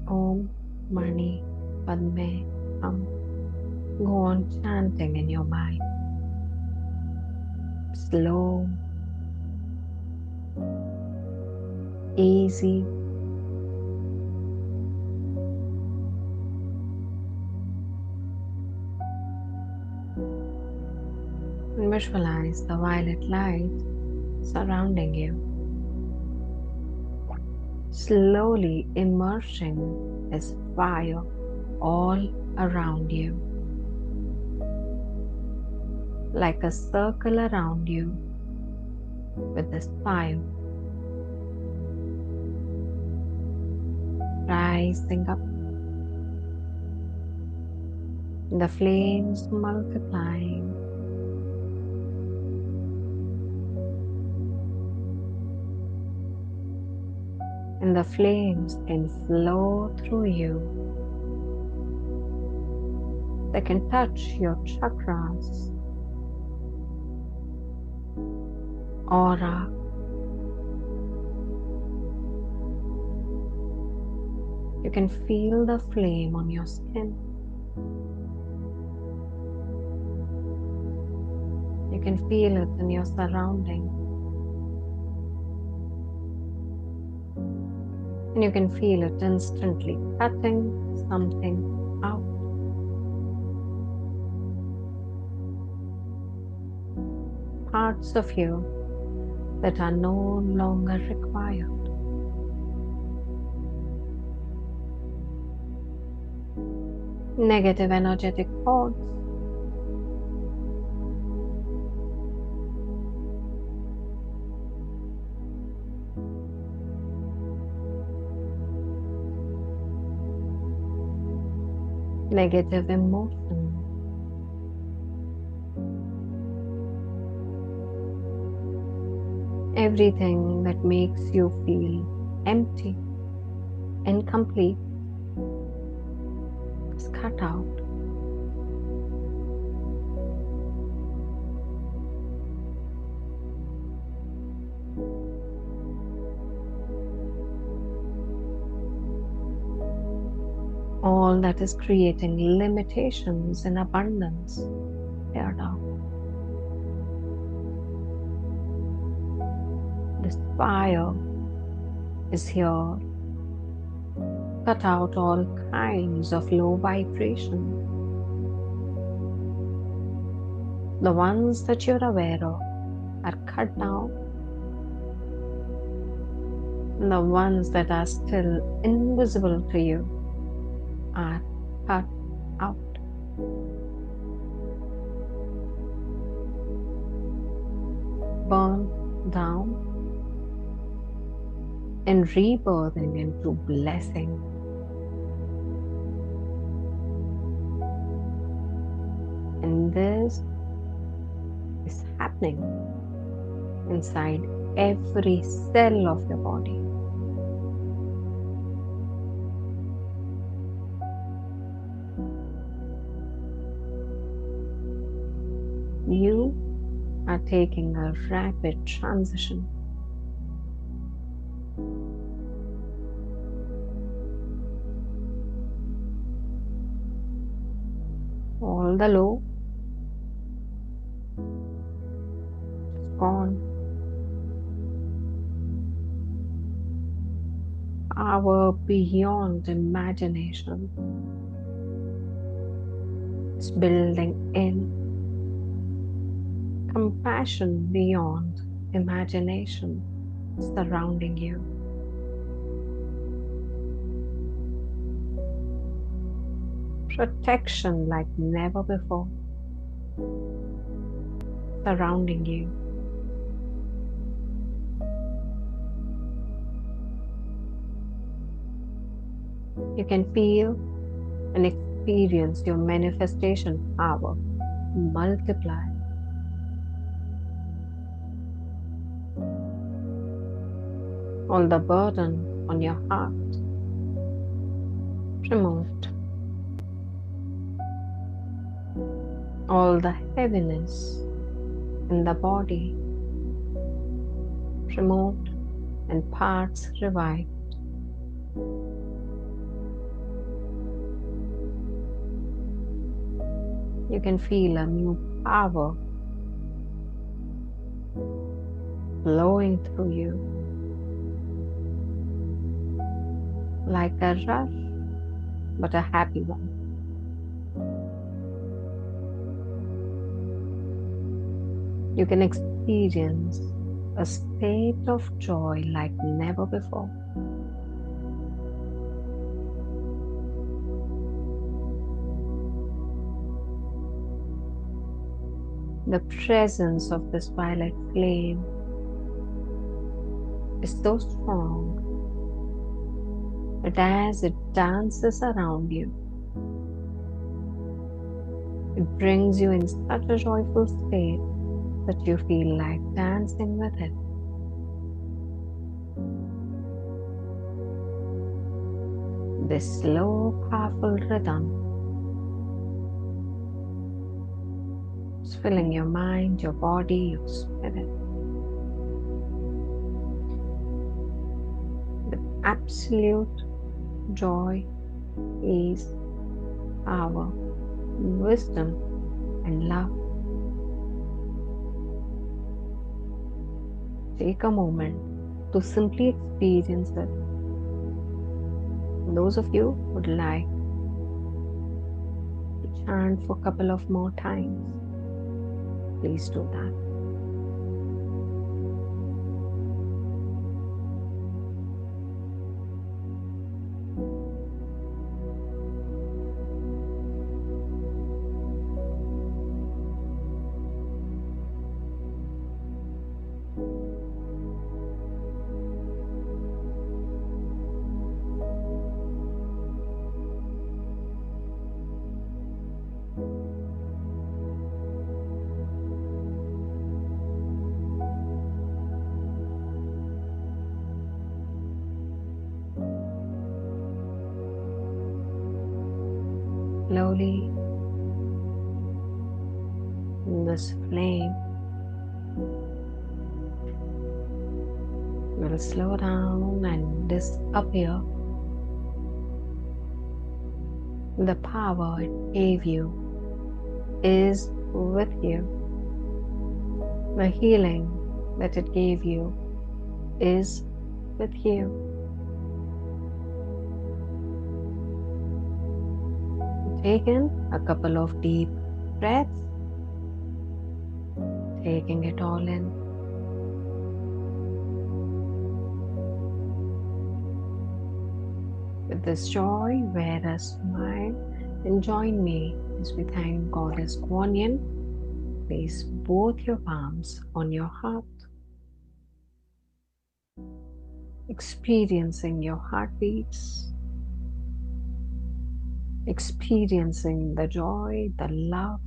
Om Mani Padme Hum. Go on chanting in your mind. Slow, easy. And visualize the violet light surrounding you, slowly immersing this fire all around you, like a circle around you with this fire, rising up, the flames multiplying, and the flames can flow through you. They can touch your chakras, aura, you can feel the flame on your skin. You can feel it in your surroundings. And you can feel it instantly cutting something out. Parts of you that are no longer required. Negative energetic thoughts, negative emotions, everything that makes you feel empty, incomplete, is cut out. All that is creating limitations in abundance, cleared out. This fire is here. Cut out all kinds of low vibration. The ones that you're aware of are cut down. And the ones that are still invisible to you are cut out. Burned down and rebirthing into blessing. And this is happening inside every cell of your body. You are taking a rapid transition. All the low is gone. Power beyond imagination is building in. Compassion beyond imagination surrounding you. Protection like never before surrounding you. You can feel and experience your manifestation power multiply. All the burden on your heart removed. All the heaviness in the body removed and parts revived. You can feel a new power flowing through you like a rush, but a happy one. You can experience a state of joy like never before. The presence of this violet flame is so strong that as it dances around you, it brings you in such a joyful state that you feel like dancing with it. This slow, powerful rhythm is filling your mind, your body, your spirit with absolute joy, ease, power, wisdom, and love. Take a moment to simply experience it. Those of you who would like to chant for a couple of more times, please do that. Slowly, this flame will slow down and disappear. The power it gave you is with you. The healing that it gave you is with you. Take in a couple of deep breaths, taking it all in. With this joy, wear a smile and join me as we thank Goddess Guanyin. Place both your palms on your heart, experiencing your heartbeats, experiencing the joy, the love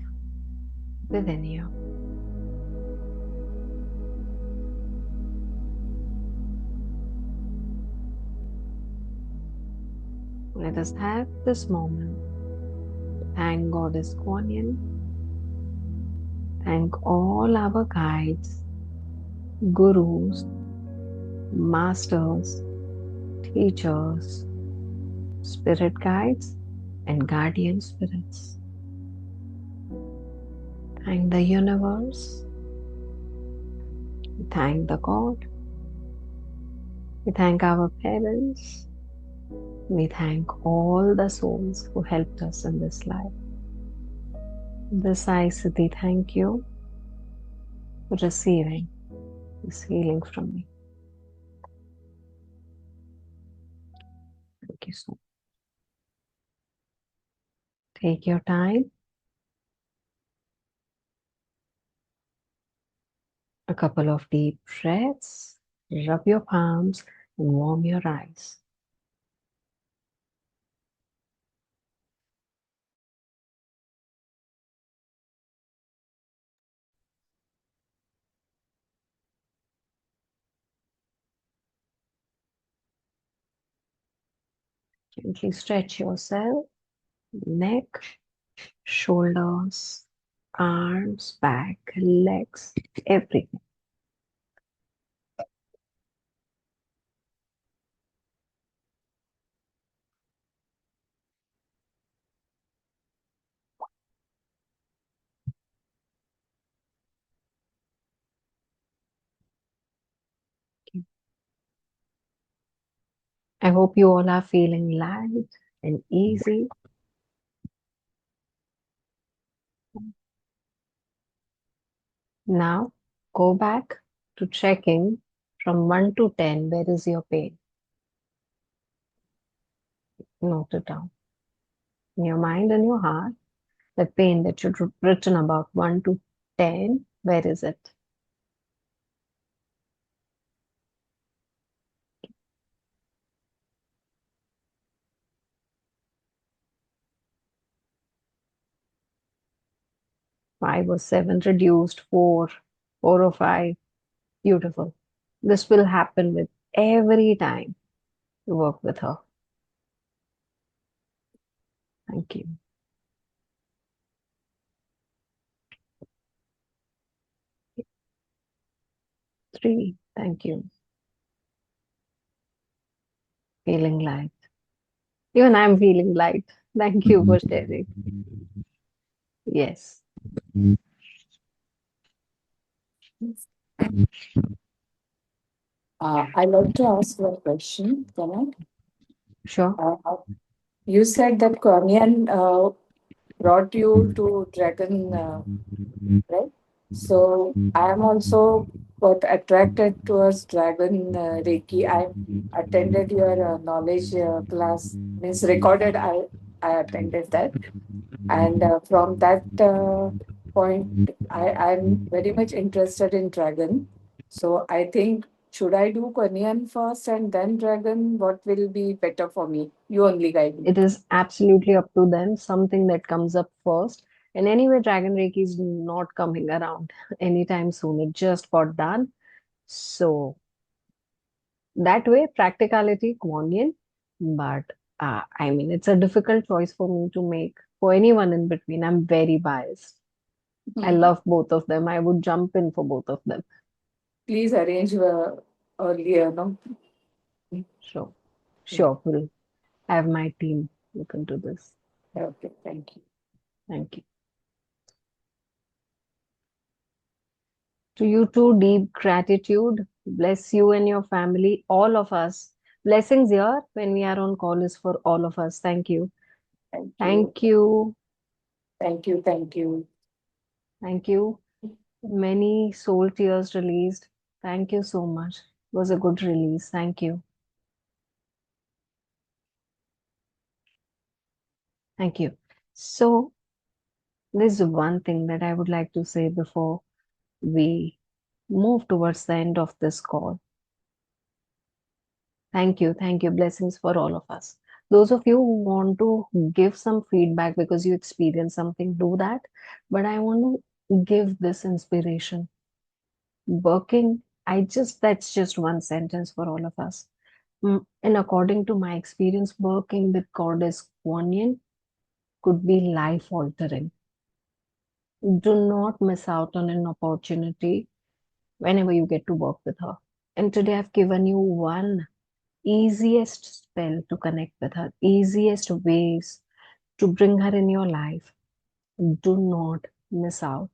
within you. Let us have this moment to thank Goddess Guanyin, thank all our guides, gurus, masters, teachers, spirit guides, and guardian spirits. Thank the universe. We thank the God. We thank our parents. We thank all the souls who helped us in this life. This I, Siddhi, thank you for receiving this healing from me. Thank you so much. Take your time. A couple of deep breaths. Rub your palms and warm your eyes. Gently stretch yourself, neck, shoulders, arms, back, legs, everything. I hope you all are feeling light and easy. Now go back to checking from 1 to 10, where is your pain? Note it down in your mind and your heart. The pain that you've written about 1 to 10, where is it? Five or seven, reduced, four or five. Beautiful. This will happen with every time you work with her. Thank you. Three, thank you. Feeling light. Even I'm feeling light. Thank you for sharing. Yes, I'd like to ask you a question, can I? sure. You said that Guanyin brought you to Dragon, right? So I am also got attracted towards Dragon Reiki. I attended your knowledge class, means recorded. I attended that, and from that point, I'm very much interested in Dragon. So I think, should I do Guanyin first and then Dragon? What will be better for me? You only guide me. It is absolutely up to them, something that comes up first. And anyway, Dragon Reiki is not coming around anytime soon. It just got done. So that way, practicality, Guanyin. But I mean, it's a difficult choice for me to make for anyone in between. I'm very biased. I love both of them. I would jump in for both of them. Please arrange earlier, no? Sure. Sure. We'll have my team look into this. Okay, thank you. Thank you. To you too, deep gratitude. Bless you and your family, all of us. Blessings here when we are on call is for all of us. Thank you. Thank you. Thank you. Thank you. Thank you. Thank you. Many soul tears released. Thank you so much. It was a good release. Thank you. Thank you. So, there's one thing that I would like to say before we move towards the end of this call. Thank you. Thank you. Blessings for all of us. Those of you who want to give some feedback because you experience something, do that. But I want to give this inspiration. Working, that's just one sentence for all of us. And according to my experience, working with Goddess Guanyin could be life altering. Do not miss out on an opportunity whenever you get to work with her. And today I've given you one easiest spell to connect with her, easiest ways to bring her in your life. Do not miss out.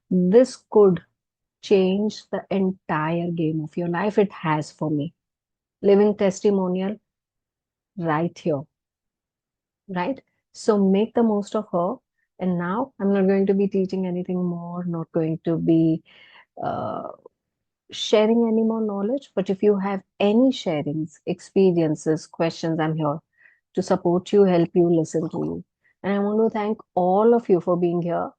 This could change the entire game of your life. It has for me. Living testimonial right here, right? So make the most of her. And now I'm not going to be teaching anything more, not going to be uh, sharing any more knowledge. But if you have any sharings, experiences, questions, I'm here to support you, help you, listen to you. And I want to thank all of you for being here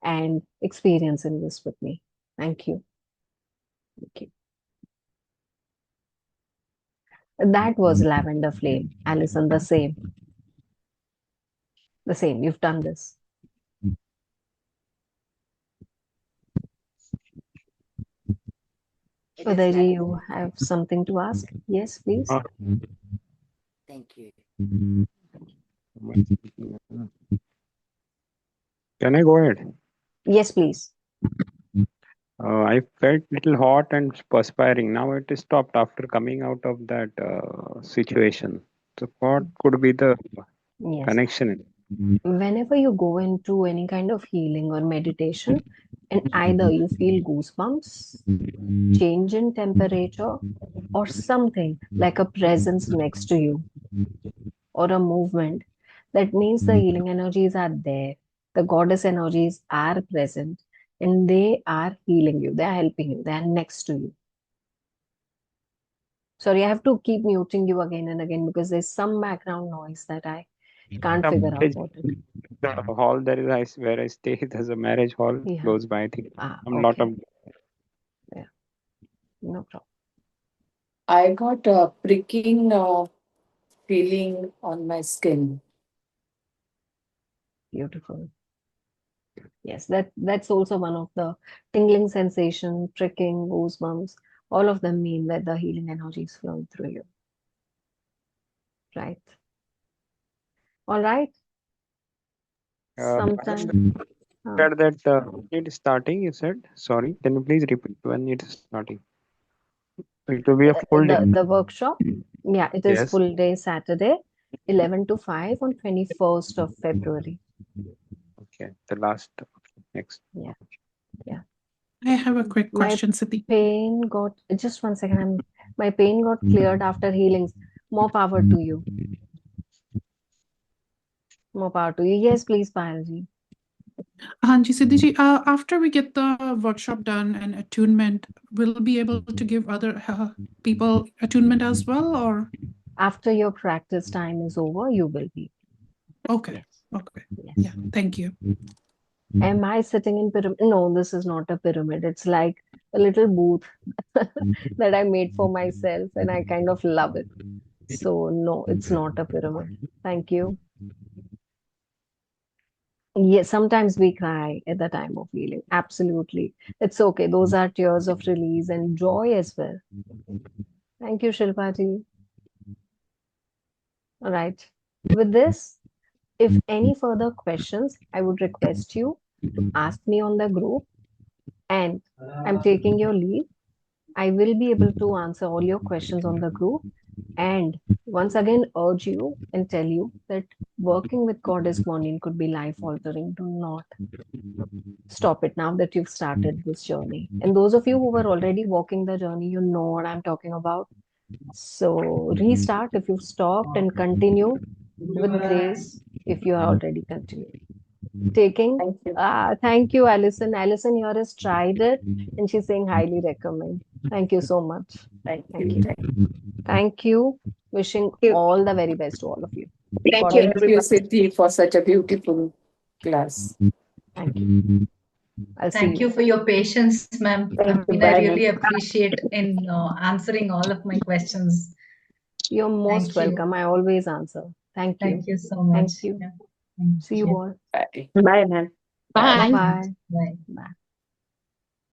and experiencing this with me. Thank you. Thank you. That was Lavender Flame. Alison, the same. The same. You've done this. Udaiji, you have something to ask? Yes, please. Thank you. Can I go ahead? Yes, please. I felt little hot and perspiring. Now it is stopped after coming out of that situation. So what could be the Yes. connection? Whenever you go into any kind of healing or meditation, and either you feel goosebumps, change in temperature, or something like a presence next to you or a movement, that means the healing energies are there. The goddess energies are present and they are healing you. They are helping you. They are next to you. Sorry, I have to keep muting you again and again because there's some background noise that I can't figure out what it is. The hall there is where I stay. There's a marriage hall Yeah. close by. I think Ah, a lot okay. of Yeah. No problem. I got a pricking feeling on my skin. Beautiful. Yes, that's also one of the tingling sensation, pricking, goosebumps. All of them mean that the healing energy is flowing through you. Right. All right. Sometimes said that when it is starting. You said sorry. Can you please repeat when it is starting? It will be a full day. the workshop, yeah, it is Yes. full day Saturday, 11 to 5 on 21st of February. Okay. The last next. Yeah. Yeah. I have a quick My question, Siddhi. pain got just 1 second. My pain got cleared after healings. More power to you. More power to you. Yes, please, Payalji. Hanji Siddhi ji, after we get the workshop done and attunement, we'll be able to give other people attunement as well, or? After your practice time is over, you will be. Okay. Yes. Okay. Yes. Yeah. Thank you. Am I sitting in pyramid? No, this is not a pyramid. It's like a little booth that I made for myself, and I kind of love it. So no, it's not a pyramid. Thank you. Yes, sometimes we cry at the time of healing. Absolutely. It's okay. Those are tears of release and joy as well. Thank you, Shilpaji. All right. With this, if any further questions, I would request you to ask me on the group, and I'm taking your leave. I will be able to answer all your questions on the group, and once again urge you and tell you that working with Goddess Guanyin could be life altering. Do not stop it now that you've started this journey. And those of you who were already walking the journey, you know what I'm talking about. So restart if you've stopped and continue with grace if you are already continuing. Taking, Thank you. thank you, Alison. Alison here has tried it and she's saying highly recommend. Thank you so much. Thank Thank you. you. Thank you. Wishing all the very best to all of you. Thank you, Thank you, everybody. Siddhi, for such a beautiful class. Thank you. I'll see Thank you for your patience, ma'am. I Thank you. mean, I Bye, really ma'am. appreciate in answering all of my questions. You're most Thank you. welcome. I always answer. Thank you. Thank you so much. Thank you. Yeah. Thank See you all. Bye. Bye, ma'am. Bye Bye. bye. Bye. Bye.